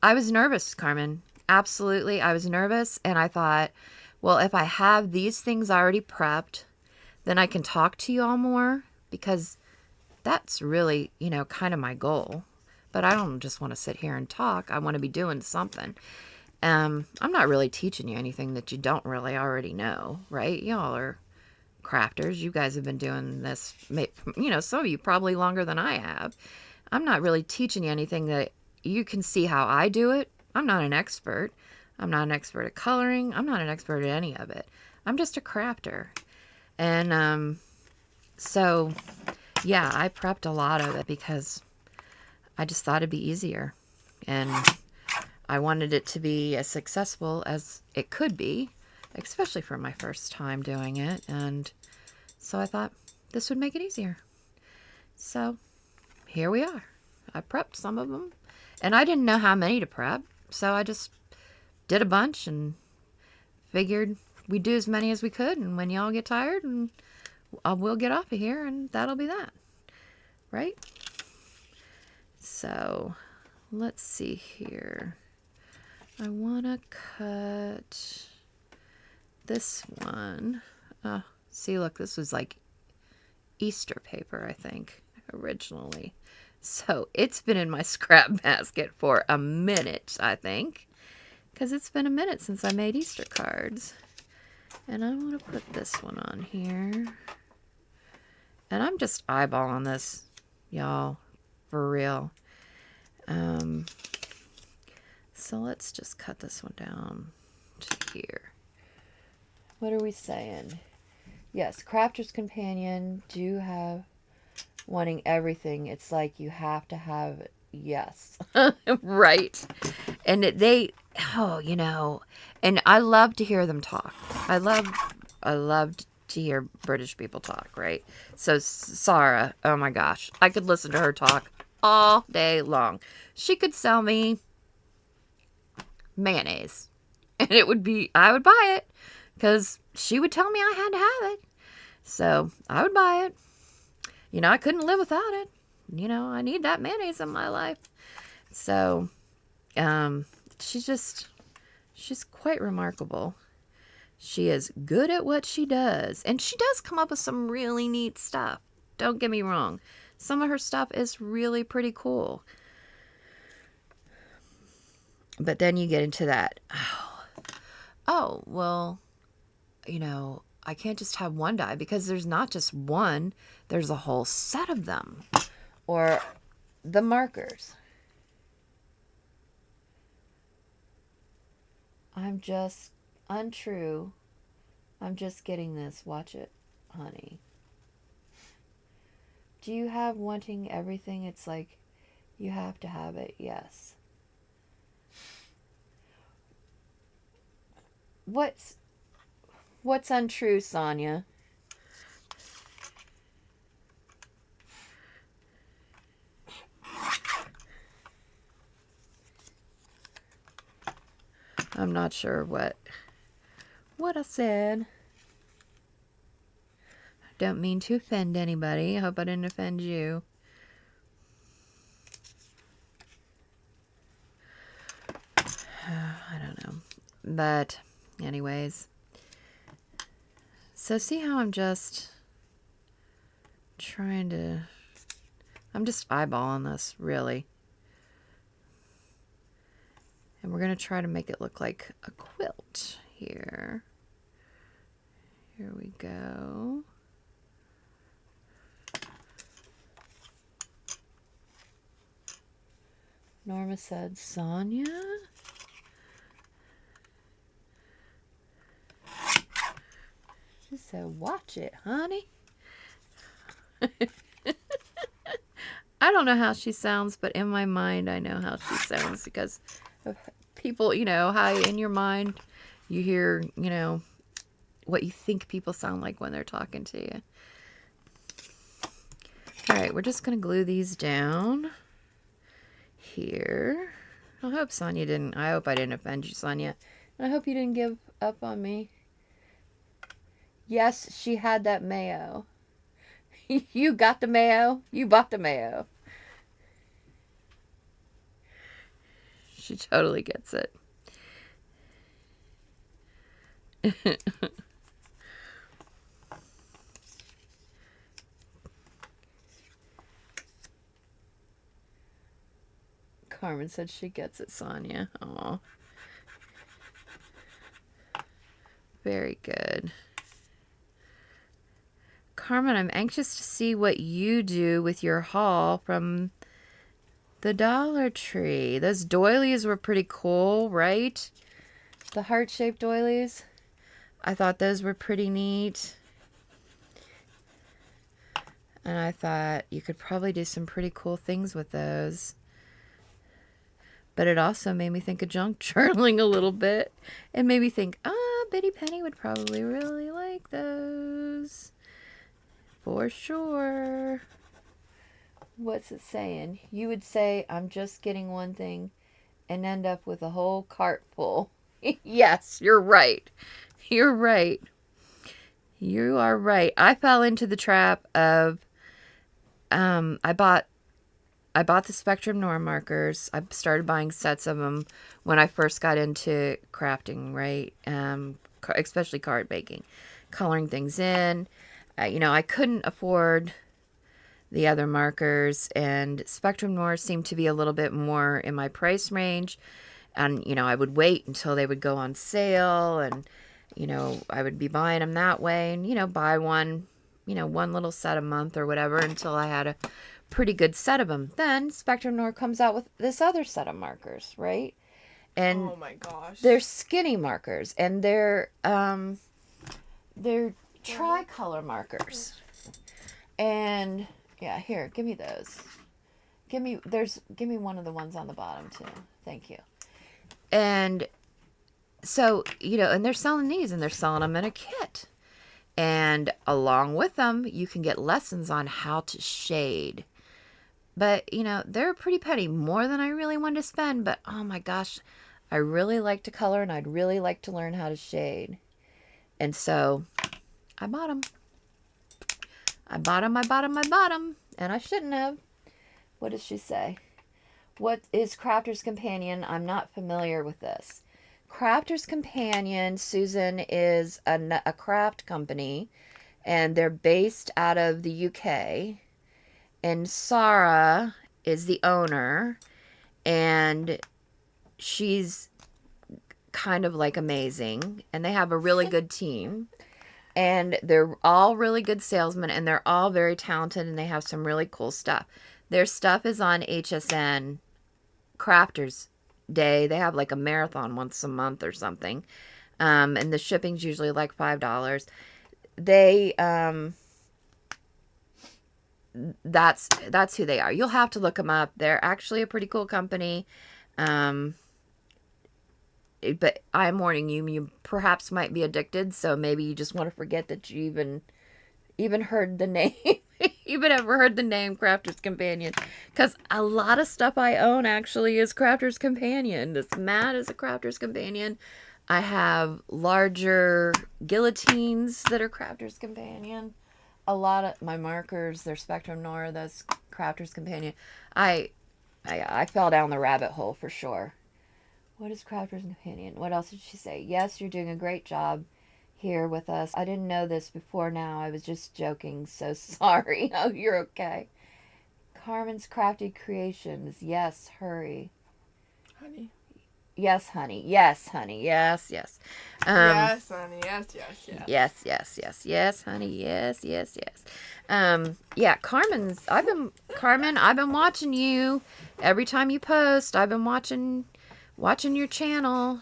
I was nervous, Carmen. Absolutely. I was nervous, and I thought, well, if I have these things already prepped, then I can talk to you all more, because that's really, kind of my goal. But I don't just want to sit here and talk. I want to be doing something. I'm not really teaching you anything that you don't really already know, right? Y'all are crafters. You guys have been doing this, some of you probably longer than I have. I'm not really teaching you anything that you can see how I do it. I'm not an expert. I'm not an expert at coloring. I'm not an expert at any of it. I'm just a crafter. And so, yeah, I prepped a lot of it because I just thought it'd be easier. And I wanted it to be as successful as it could be, especially for my first time doing it. And so I thought this would make it easier. So here we are. I prepped some of them, and I didn't know how many to prep. So I just did a bunch and figured we'd do as many as we could. And when y'all get tired, and we'll get off of here, and that'll be that. Right? So let's see here. I want to cut this one. Oh, see, look, this was like Easter paper, I think, originally. So it's been in my scrap basket for a minute, I think, because it's been a minute since I made Easter cards. And I want to put this one on here. And I'm just eyeballing this, y'all, for real. So let's just cut this one down to here. What are we saying? Yes, Crafter's Companion do have wanting everything. It's like you have to have it. Yes. Right. And and I love to hear them talk. I love to hear British people talk, right? So Sarah, oh my gosh, I could listen to her talk all day long. She could sell me mayonnaise, and I would buy it, because she would tell me I had to have it. So I would buy it. I couldn't live without it. I need that mayonnaise in my life. So, she's quite remarkable. She is good at what she does. And she does come up with some really neat stuff. Don't get me wrong. Some of her stuff is really pretty cool. But then you get into that, well, I can't just have one die, because there's not just one, there's a whole set of them. Or the markers. I'm just untrue. I'm just getting this. Watch it, honey. Do you have wanting everything? It's like you have to have it. Yes. What's untrue, Sonia? I'm not sure what I said. I don't mean to offend anybody. I hope I didn't offend you. I don't know. But anyways. So see how I'm just I'm just eyeballing this, really. And we're going to try to make it look like a quilt here. Here we go. Norma said, Sonia? She said, watch it, honey. I don't know how she sounds, but in my mind, I know how she sounds because people, you know, how in your mind you hear, you know, what you think people sound like when they're talking to you. All right, we're just going to glue these down here. I hope Sonia didn't, I hope I didn't offend you, Sonia. And I hope you didn't give up on me. Yes, she had that mayo. You got the mayo. You bought the mayo. She totally gets it. Carmen said she gets it, Sonia. Aw. Very good. Carmen, I'm anxious to see what you do with your haul from the Dollar Tree. Those doilies were pretty cool, right? The heart-shaped doilies. I thought those were pretty neat. And I thought you could probably do some pretty cool things with those. But it also made me think of junk journaling a little bit. And made me think, Betty Penny would probably really like those. For sure. What's it saying? You would say, I'm just getting one thing and end up with a whole cart full. Yes, you're right. You're right. You are right. I fell into the trap of, I bought the Spectrum Noir markers. I started buying sets of them when I first got into crafting, right? Especially card making, coloring things in. You know, I couldn't afford the other markers, and Spectrum Noir seemed to be a little bit more in my price range. And, you know, I would wait until they would go on sale, and, you know, I would be buying them that way and, you know, buy one, you know, one little set a month or whatever until I had a pretty good set of them. Then Spectrum Noir comes out with this other set of markers, right? And oh my gosh, they're skinny markers, and they're tricolor markers. And yeah, here, give me those. Give me one of the ones on the bottom too. Thank you. And so, you know, and they're selling these, and they're selling them in a kit. And along with them, you can get lessons on how to shade. But, you know, they're pretty penny, more than I really wanted to spend. But, oh my gosh, I really like to color, and I'd really like to learn how to shade. And so I bought them. I bought them. And I shouldn't have. What does she say? What is Crafter's Companion? I'm not familiar with this. Crafter's Companion, Susan, is a craft company, and they're based out of the UK. And Sarah is the owner, and she's kind of like amazing, and they have a really good team, and they're all really good salesmen, and they're all very talented, and they have some really cool stuff. Their stuff is on HSN Crafters Day. They have like a marathon once a month or something, and the shipping's usually like $5. They that's who they are. You'll have to look them up. They're actually a pretty cool company. But I'm warning you, you perhaps might be addicted, so maybe you just want to forget that you even heard the name, even ever heard the name Crafter's Companion. Because a lot of stuff I own actually is Crafter's Companion. This mat is a Crafter's Companion. I have larger guillotines that are Crafter's Companion. A lot of my markers, they're Spectrum Noir, that's Crafter's Companion. I fell down the rabbit hole for sure. What is Crafter's Companion? What else did she say? Yes, you're doing a great job here with us. I didn't know this before now. I was just joking. So sorry. Oh, you're okay. Carmen's Crafty Creations. Yes, hurry. honey. Yes, honey. Yes, honey. Yes, yes. Yes, honey. Yes, yes, yes. Yes, yes, yes, yes, honey. Yes, yes, yes. Yeah, Carmen, I've been watching you. Every time you post, I've been watching your channel.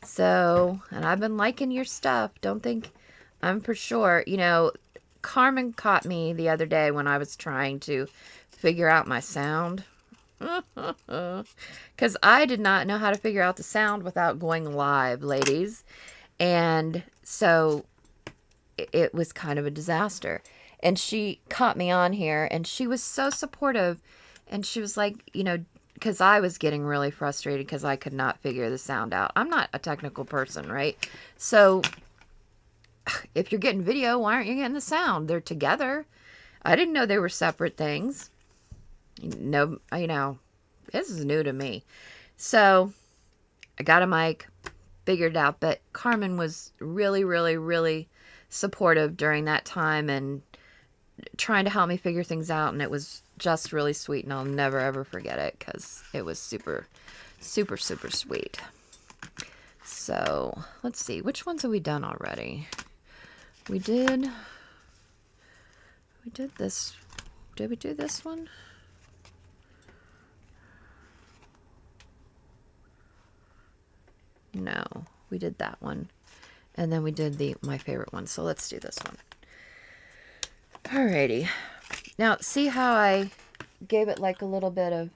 So, and I've been liking your stuff. Don't think I'm for sure. You know, Carmen caught me the other day when I was trying to figure out my sound. Because I did not know how to figure out the sound without going live, ladies. And so it was kind of a disaster. And she caught me on here and she was so supportive. And she was like, you know, because I was getting really frustrated because I could not figure the sound out. I'm not a technical person, right? So if you're getting video, why aren't you getting the sound? They're together. I didn't know they were separate things. No, you know, this is new to me. So I got a mic, figured it out, but Carmen was really, really, really supportive during that time and trying to help me figure things out. And it was just really sweet. And I'll never, ever forget it because it was super, super, super sweet. So let's see. Which ones have we done already? We did this. Did we do this one? No, we did that one. And then we did my favorite one. So let's do this one. Alrighty. Now, see how I gave it like a little bit of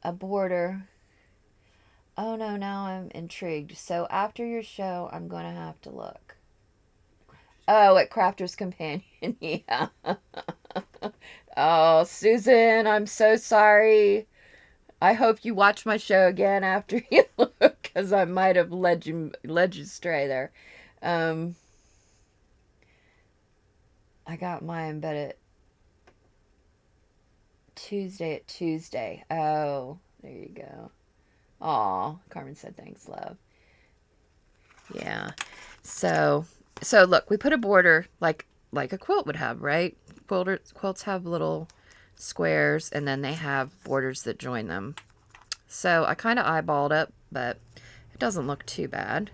a border? Oh no, now I'm intrigued. So after your show, I'm going to have to look. Oh, at Crafter's Companion. Yeah. Oh, Susan, I'm so sorry. I hope you watch my show again after you look, because I might have led you astray there. I got mine, but at Tuesday. Oh, there you go. Aw, Carmen said thanks, love. Yeah. So look, we put a border like a quilt would have, right? Quilts have little squares, and then they have borders that join them. So I kind of eyeballed it, but it doesn't look too bad.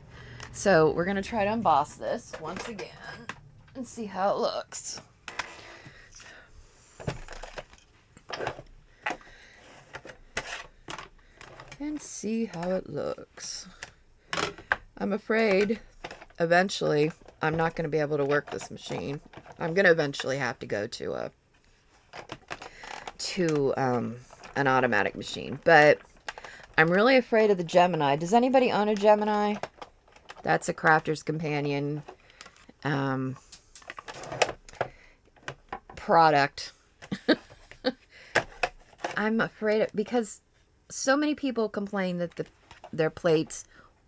So we're going to try to emboss this once again and see how it looks. And see how it looks. I'm afraid eventually I'm not going to be able to work this machine. I'm going to eventually have to go to an automatic machine, but I'm really afraid of the Gemini. Does anybody own a Gemini? That's a Crafter's Companion product. I'm afraid because so many people complain that their plates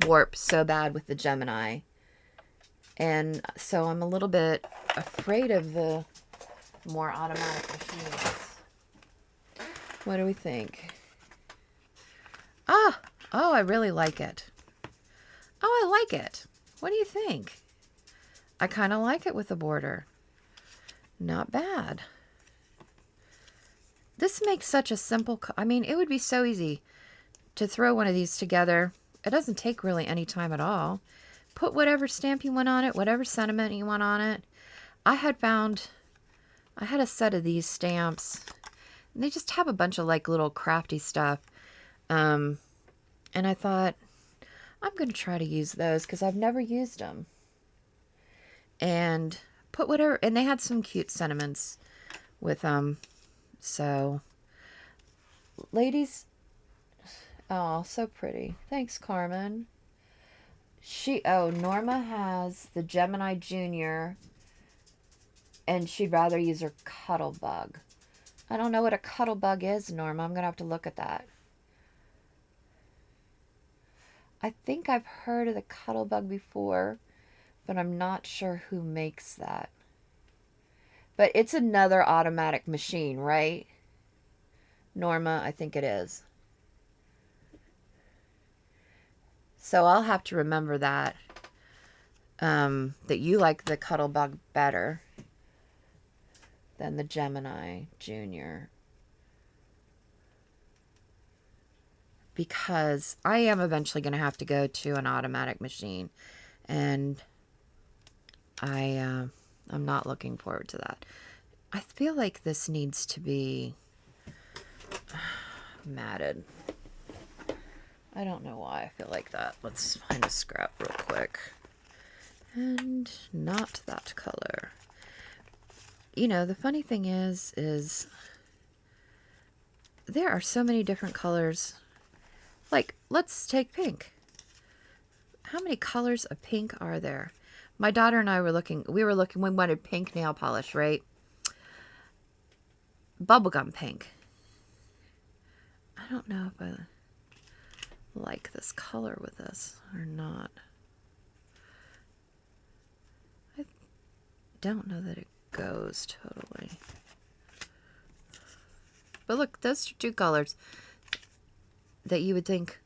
warp so bad with the Gemini. And so I'm a little bit afraid of the more automatic machines. What do we think? Oh, I really like it. Oh, I like it. What do you think? I kind of like it with the border. Not bad. This makes such a simple... I mean, it would be so easy to throw one of these together. It doesn't take really any time at all. Put whatever stamp you want on it, whatever sentiment you want on it. I had a set of these stamps. And they just have a bunch of like little crafty stuff. And I thought, I'm going to try to use those because I've never used them. And put whatever... And they had some cute sentiments with them. So, ladies... Oh, so pretty. Thanks, Carmen. Norma has the Gemini Junior, and she'd rather use her Cuttlebug. I don't know what a Cuttlebug is, Norma. I'm going to have to look at that. I think I've heard of the Cuttlebug before, but I'm not sure who makes that. But it's another automatic machine, right? Norma, I think it is. So I'll have to remember that. That you like the Cuttlebug better than the Gemini Junior. because I am eventually going to have to go to an automatic machine, and I'm not looking forward to that. I feel like this needs to be matted. I don't know why I feel like that. Let's find a scrap real quick. And not that color. You know, the funny thing is there are so many different colors. Like, let's take pink. How many colors of pink are there? My daughter and I were looking, we wanted pink nail polish, right? Bubblegum pink. I don't know if I like this color with this or not. I don't know that it goes totally. But look, those are two colors that you would think,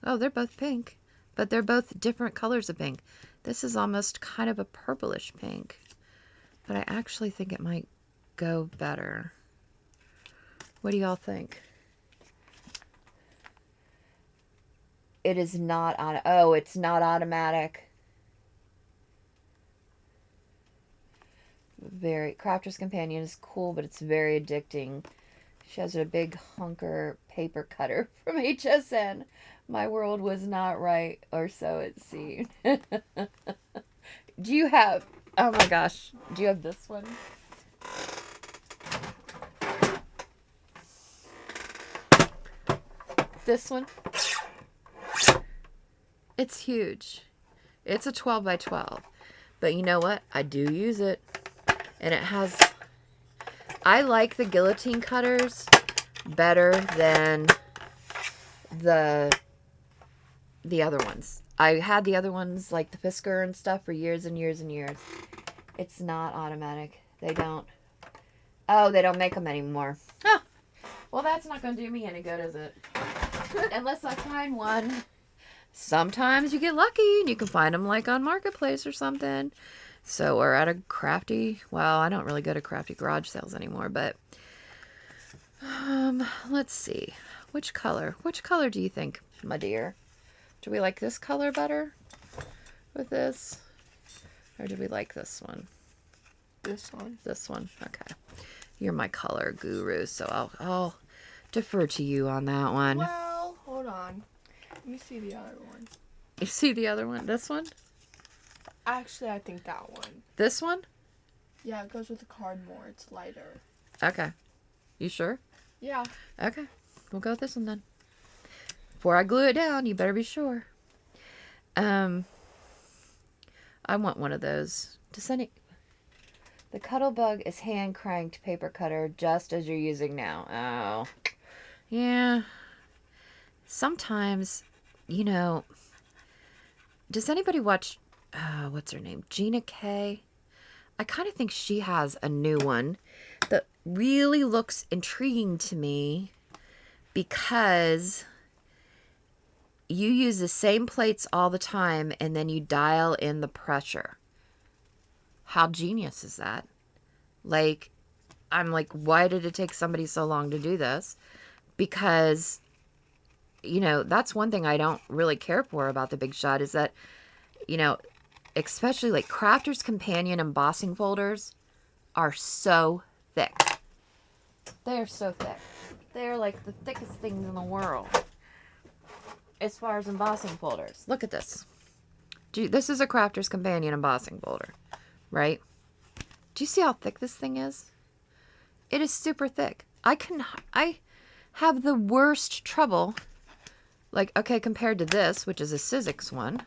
oh, they're both pink, but they're both different colors of pink. This is almost kind of a purplish pink, but I actually think it might go better. What do y'all think? It is not on. Oh, it's not automatic. Very Crafter's Companion is cool, but it's very addicting. She has a big hunker paper cutter from HSN. My world was not right, or so it seemed. Do you have? Oh my gosh! Do you have this one? This one? It's huge. It's a 12 by 12. But you know what? I do use it. And it has... I like the guillotine cutters better than the other ones. I had the other ones, like the Fisker and stuff, for years and years and years. It's not automatic. They don't... Oh, they don't make them anymore. Huh. Well, that's not going to do me any good, is it? Unless I find one. Sometimes you get lucky and you can find them like on Marketplace or something. So, or at a crafty, well, I don't really go to crafty garage sales anymore, but let's see. Which color do you think, my dear? Do we like this color better with this? Or do we like this one? This one. This one. Okay. You're my color guru, so I'll defer to you on that one. Well, hold on. Let me see the other one. You see the other one? This one? Actually, I think that one. This one? Yeah, it goes with the card more. It's lighter. Okay. You sure? Yeah. Okay. We'll go with this one then. Before I glue it down, you better be sure. I want one of those. The Cuttlebug is hand cranked paper cutter just as you're using now. Oh. Yeah. Sometimes, you know, does anybody watch, what's her name? Gina K? I kind of think she has a new one that really looks intriguing to me because you use the same plates all the time and then you dial in the pressure. How genius is that? Like, I'm like, why did it take somebody so long to do this? Because, you know, that's one thing I don't really care for about the Big Shot is that, you know, especially like Crafter's Companion embossing folders are so thick. They are so thick. They're like the thickest things in the world as far as embossing folders. Look at this. This is a Crafter's Companion embossing folder, right? Do you see how thick this thing is? It is super thick. I have the worst trouble. Like, okay, compared to this, which is a Sizzix one,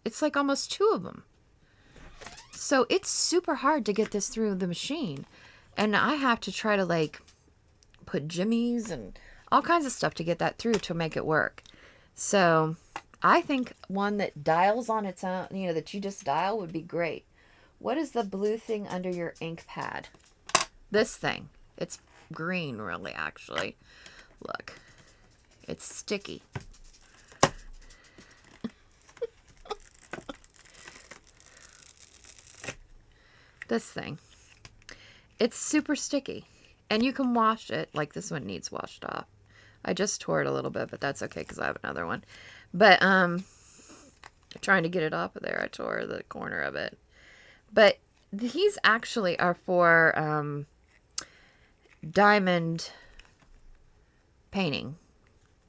it's like almost two of them. So it's super hard to get this through the machine. And I have to try to like put jimmies and all kinds of stuff to get that through to make it work. So I think one that dials on its own, you know, that you just dial would be great. What is the blue thing under your ink pad? This thing. It's green, really, actually. Look. It's sticky. This thing. It's super sticky. And you can wash it. Like this one needs washed off. I just tore it a little bit, but that's okay because I have another one. But trying to get it off of there, I tore the corner of it. But these actually are for diamond painting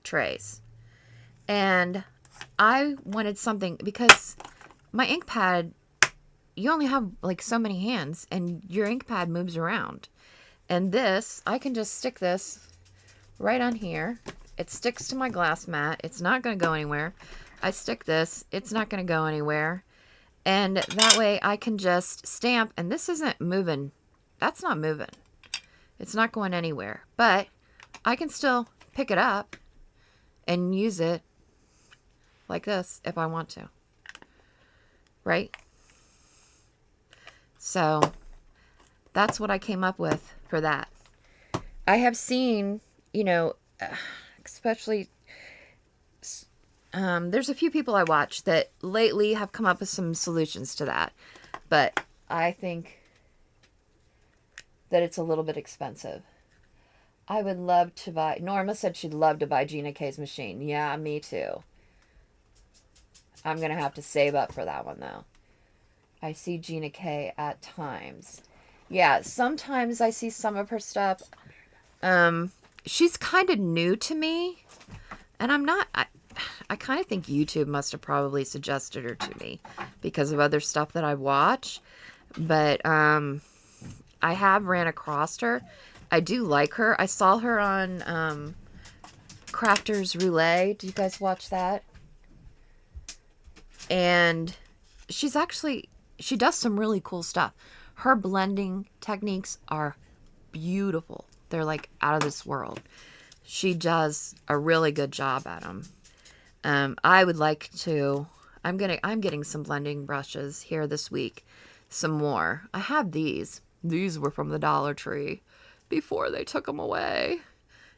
trays. And I wanted something because my ink pad, you only have like so many hands and your ink pad moves around. And this, I can just stick this right on here. It sticks to my glass mat. It's not going to go anywhere. I stick this. It's not going to go anywhere. And that way I can just stamp. And this isn't moving. That's not moving. It's not going anywhere. But I can still pick it up and use it like this if I want to. Right? So that's what I came up with for that. I have seen, you know, especially there's a few people I watch that lately have come up with some solutions to that. But I think that it's a little bit expensive. I would love to buy... Norma said she'd love to buy Gina K's machine. Yeah, me too. I'm going to have to save up for that one, though. I see Gina K at times. Yeah, sometimes I see some of her stuff. She's kind of new to me. And I'm not... I kind of think YouTube must have probably suggested her to me because of other stuff that I watch. But I have ran across her. I do like her. I saw her on Crafters Roulette. Do you guys watch that? And she's actually, she does some really cool stuff. Her blending techniques are beautiful. They're like out of this world. She does a really good job at them. I would like to, I'm getting some blending brushes here this week. Some more. I have these. These were from the Dollar Tree before they took them away.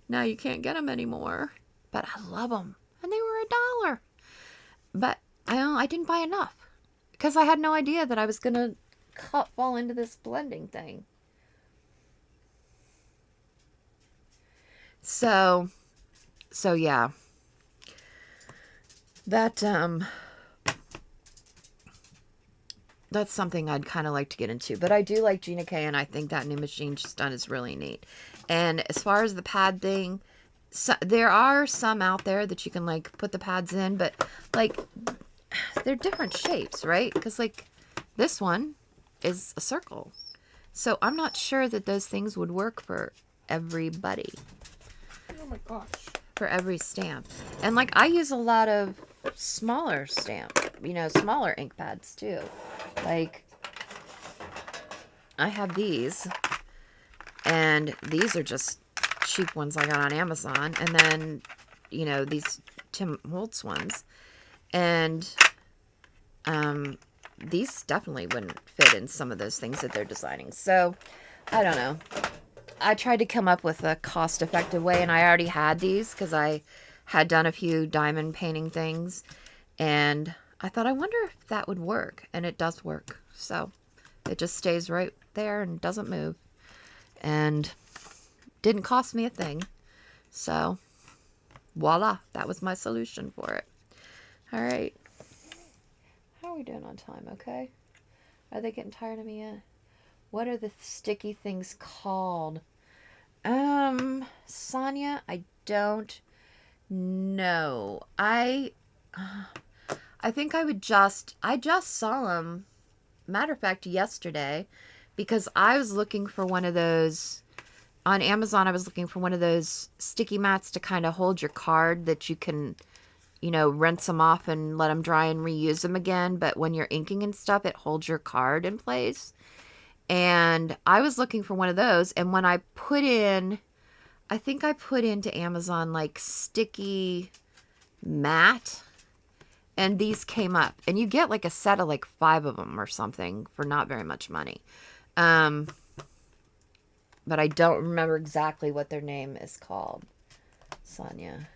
Now you can't get them anymore. But I love them. And they were $1. But I didn't buy enough. Because I had no idea that I was going to fall into this blending thing. So yeah. That's something I'd kind of like to get into. But I do like Gina K, and I think that new machine she's done is really neat. And as far as the pad thing, so, there are some out there that you can, like, put the pads in. But, like, they're different shapes, right? Because, like, this one is a circle. So I'm not sure that those things would work for everybody. Oh, my gosh. For every stamp. And, like, I use a lot of smaller smaller ink pads too. Like, I have these, and these are just cheap ones I got on Amazon, and then, these Tim Holtz ones, and these definitely wouldn't fit in some of those things that they're designing. So, I don't know. I tried to come up with a cost-effective way, and I already had these because I had done a few diamond painting things, and I thought, I wonder if that would work, and it does work. So it just stays right there and doesn't move, and didn't cost me a thing. So voila, that was my solution for it. All right, how are we doing on time? Okay, are they getting tired of me yet? What are the sticky things called? Sonia, I don't know. I think I just saw them, matter of fact, yesterday, because I was looking for one of those, on Amazon, I was looking for one of those sticky mats to kind of hold your card that you can, rinse them off and let them dry and reuse them again. But when you're inking and stuff, it holds your card in place. And I was looking for one of those. And when I think I put into Amazon, like, sticky mat, and these came up. And you get, like, a set of, like, 5 of them or something for not very much money. But I don't remember exactly what their name is called, Sonia.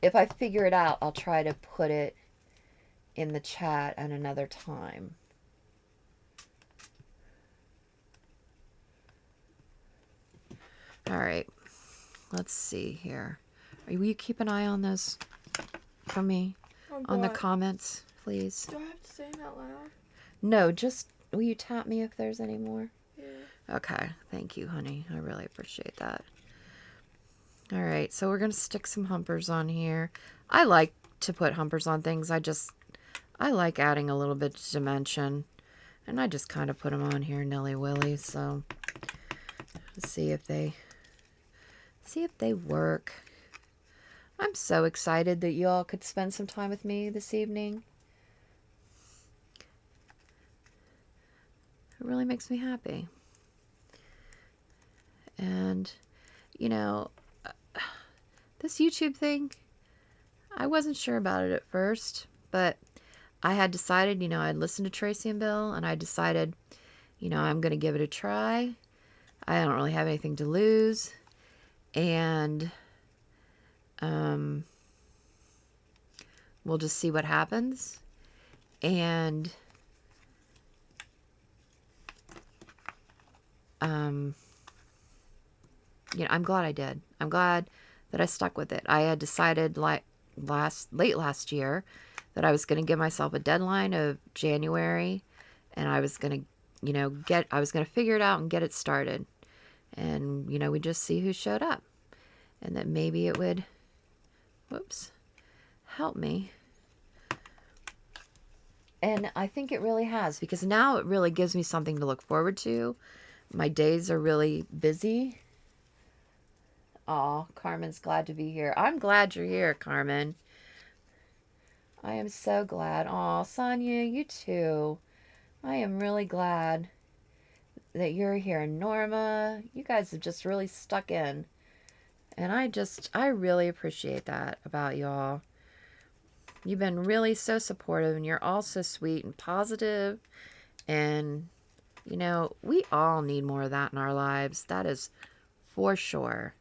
If I figure it out, I'll try to put it in the chat at another time. All right. let's see here. Will you keep an eye on those for me? On the what? comments, please. Do I have to say them out loud? No, just will you tap me if there's any more? Yeah. Okay, thank you, honey. I really appreciate that. All right, so we're going to stick some humpers on here. I like to put humpers on things. I like adding a little bit of dimension. And I just kind of put them on here nilly-willy. So let's see if they work. I'm so excited that you all could spend some time with me this evening. It really makes me happy. And, you know, this YouTube thing, I wasn't sure about it at first, but I had decided, I'd listened to Tracy and Bill, and I decided, I'm going to give it a try. I don't really have anything to lose. And we'll just see what happens. And I'm glad I did. I'm glad that I stuck with it. I had decided late last year that I was going to give myself a deadline of January, and I was going to, I was going to figure it out and get it started. And, we just see who showed up, and that maybe it would, help me. And I think it really has, because now it really gives me something to look forward to. My days are really busy. Aw, Carmen's glad to be here. I'm glad you're here, Carmen. I am so glad. Aw, Sonia, you too. I am really glad that you're here. Norma, you guys have just really stuck in. And I really appreciate that about y'all. You've been really so supportive, and you're all so sweet and positive. And, we all need more of that in our lives. That is for sure.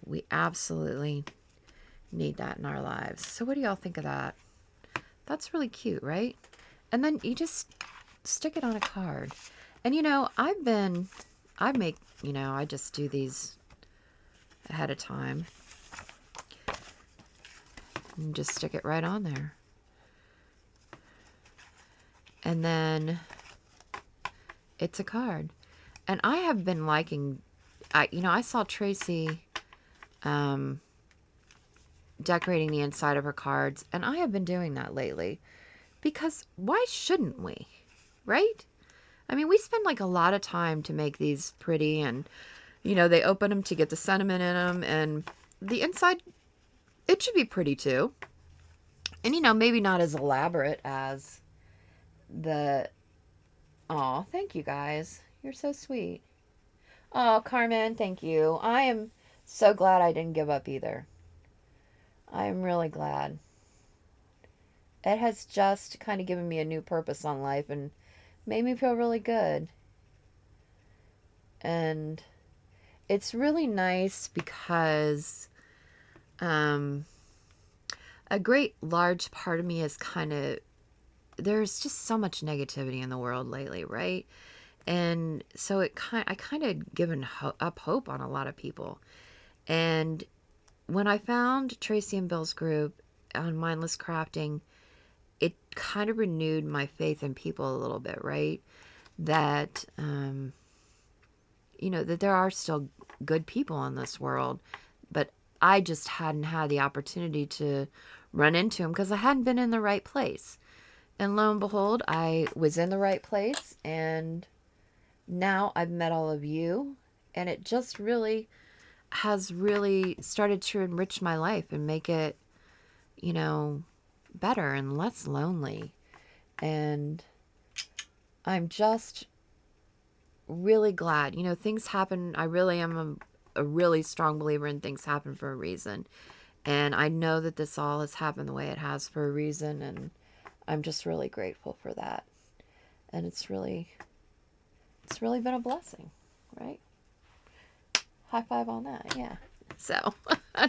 We absolutely need that in our lives. So what do y'all think of that? That's really cute, right? And then you just stick it on a card. And I just do these ahead of time. And just stick it right on there. And then it's a card. And I have been liking, I saw Tracy decorating the inside of her cards, and I have been doing that lately, because why shouldn't we, right? I mean, we spend like a lot of time to make these pretty, and they open them to get the sentiment in them, and the inside, it should be pretty too. And maybe not as elaborate as the, oh, thank you guys, you're so sweet. Oh, Carmen, thank you. I am so glad I didn't give up either. I am really glad. It has just kind of given me a new purpose on life and made me feel really good. And it's really nice because a great large part of me is there's just so much negativity in the world lately, right? And so I kind of given up hope on a lot of people. And when I found Tracy and Bill's group on Mindless Crafting, it kind of renewed my faith in people a little bit, right? That, that there are still good people in this world, but I just hadn't had the opportunity to run into them because I hadn't been in the right place. And lo and behold, I was in the right place, and now I've met all of you, and it just really has really started to enrich my life and make it, better and less lonely. And I'm just really glad. Things happen. I really am a really strong believer in things happen for a reason. And I know that this all has happened the way it has for a reason, and I'm just really grateful for that. And it's really been a blessing, right? High five on that, yeah. So I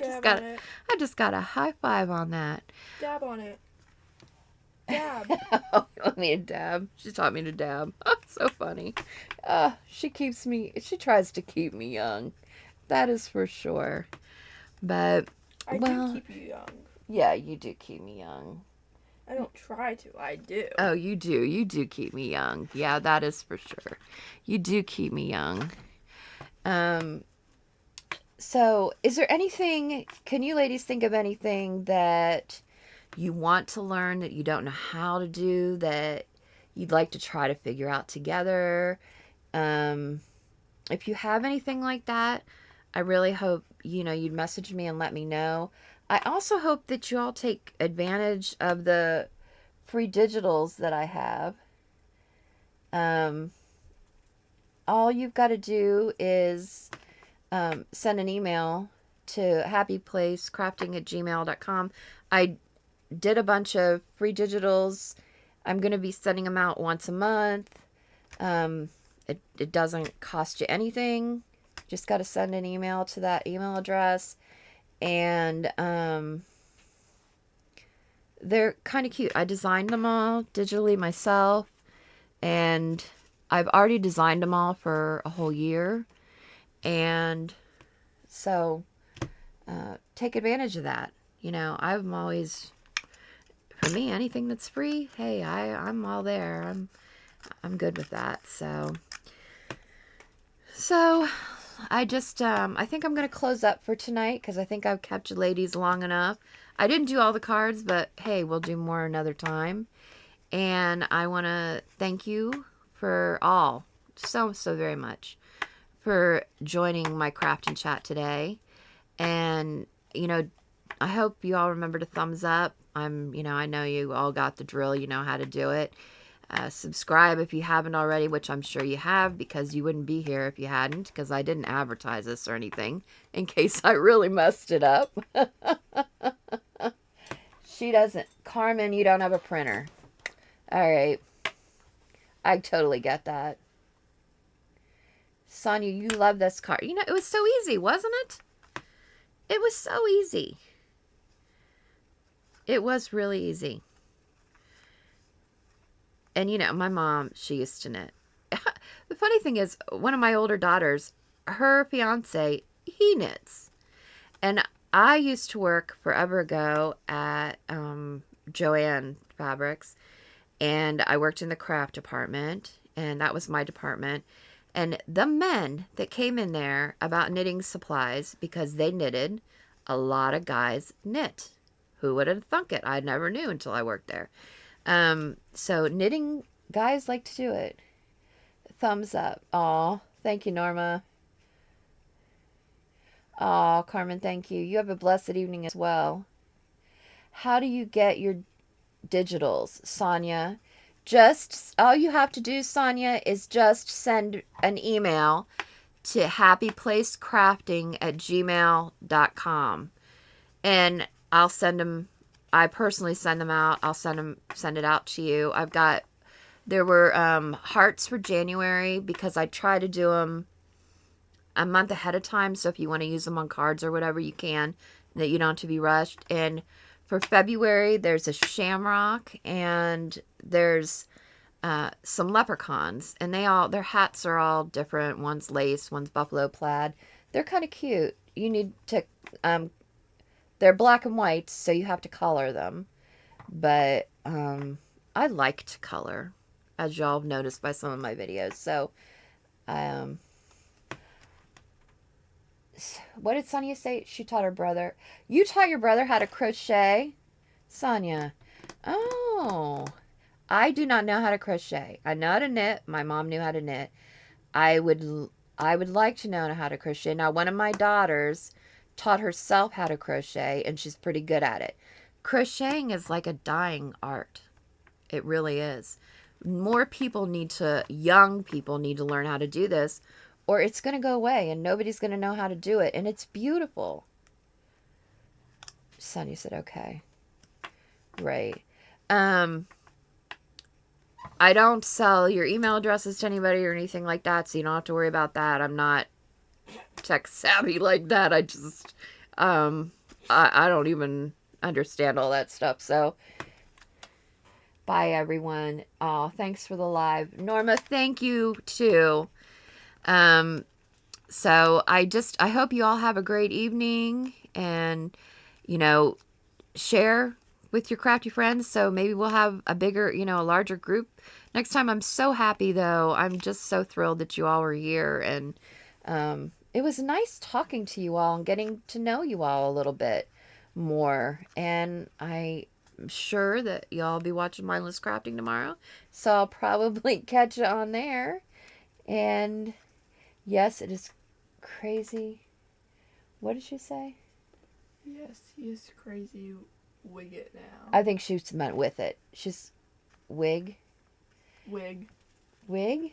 just got a high five on that. Dab on it. Dab. Oh, you want me to dab? She taught me to dab. Oh, so funny. She tries to keep me young. That is for sure. But, I well, do keep you young. yeah, you do keep me young. I don't try to. I do. Oh, you do. You do keep me young. Yeah, that is for sure. You do keep me young. So, is there anything, can you ladies think of anything that you want to learn that you don't know how to do that you'd like to try to figure out together? If you have anything like that, I really hope, you'd message me and let me know. I also hope that you all take advantage of the free digitals that I have. All you've got to do is send an email to happyplacecrafting@gmail.com. I did a bunch of free digitals. I'm going to be sending them out once a month. It doesn't cost you anything. Just got to send an email to that email address. And they're kind of cute. I designed them all digitally myself. And I've already designed them all for a whole year. And so take advantage of that. I'm always, for me, anything that's free, hey, I'm all there. I'm good with that. So I just, I think I'm going to close up for tonight because I think I've kept you ladies long enough. I didn't do all the cards, but hey, we'll do more another time. And I want to thank you for all so very much for joining my craft and chat today. And, I hope you all remember to thumbs up. I know you all got the drill. You know how to do it. Subscribe if you haven't already, which I'm sure you have because you wouldn't be here if you hadn't, because I didn't advertise this or anything in case I really messed it up. She doesn't. Carmen, you don't have a printer. All right. I totally get that. Sonia, you love this card. It was so easy, wasn't it? It was so easy. It was really easy. And, my mom, she used to knit. The funny thing is, one of my older daughters, her fiance, he knits. And I used to work forever ago at Joanne Fabrics. And I worked in the craft department. And that was my department. And the men that came in there about knitting supplies, because they knitted, a lot of guys knit. Who would have thunk it? I never knew until I worked there. So knitting, guys like to do it. Thumbs up. Aw, thank you, Norma. Aw, Carmen, thank you. You have a blessed evening as well. How do you get your digitals, Sonia? Just, all you have to do, Sonia, is just send an email to happyplacecrafting@gmail.com. And I'll send them, I personally send them out. I'll send it out to you. There were hearts for January because I try to do them a month ahead of time. So if you want to use them on cards or whatever, you can, that you don't have to be rushed. And for February, there's a shamrock and there's some leprechauns, and their hats are all different. One's lace, one's buffalo plaid. They're kind of cute. You need to, they're black and white, so you have to color them. But I like to color, as y'all have noticed by some of my videos. So, what did Sonia say? She taught her brother. You taught your brother how to crochet? Sonia. Oh, I do not know how to crochet. I know how to knit. My mom knew how to knit. I would like to know how to crochet. Now, one of my daughters taught herself how to crochet, and she's pretty good at it. Crocheting is like a dying art. It really is. Young people need to learn how to do this, or it's going to go away and nobody's going to know how to do it. And it's beautiful. Sonia said, okay. Right. I don't sell your email addresses to anybody or anything like that, so you don't have to worry about that. I'm not tech savvy like that. I just, I don't even understand all that stuff. So, bye everyone. Oh, thanks for the live. Norma, thank you too. So I hope you all have a great evening, and, share with your crafty friends. So maybe we'll have a bigger, a larger group next time. I'm so happy, though. I'm just so thrilled that you all were here. And it was nice talking to you all and getting to know you all a little bit more. And I'm sure that y'all will be watching Mindless Crafting tomorrow. So I'll probably catch you on there. And yes, it is crazy. What did she say? Yes, he is crazy. Wig it now. I think she meant with it. She's wig. Wig. Wig?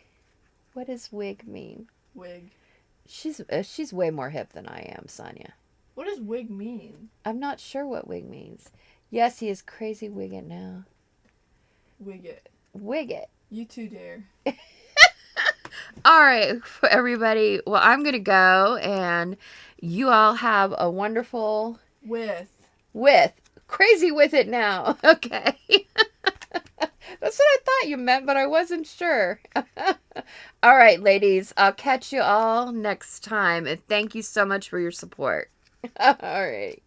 What does wig mean? Wig. She's way more hip than I am, Sonia. What does wig mean? I'm not sure what wig means. Yes, he is crazy. Wig it now. Wig it. Wig it. You too dare. All right, everybody. Well, I'm going to go, and you all have a wonderful... With. Crazy with it now. Okay. That's what I thought you meant, but I wasn't sure. All right, ladies. I'll catch you all next time, and thank you so much for your support. All right.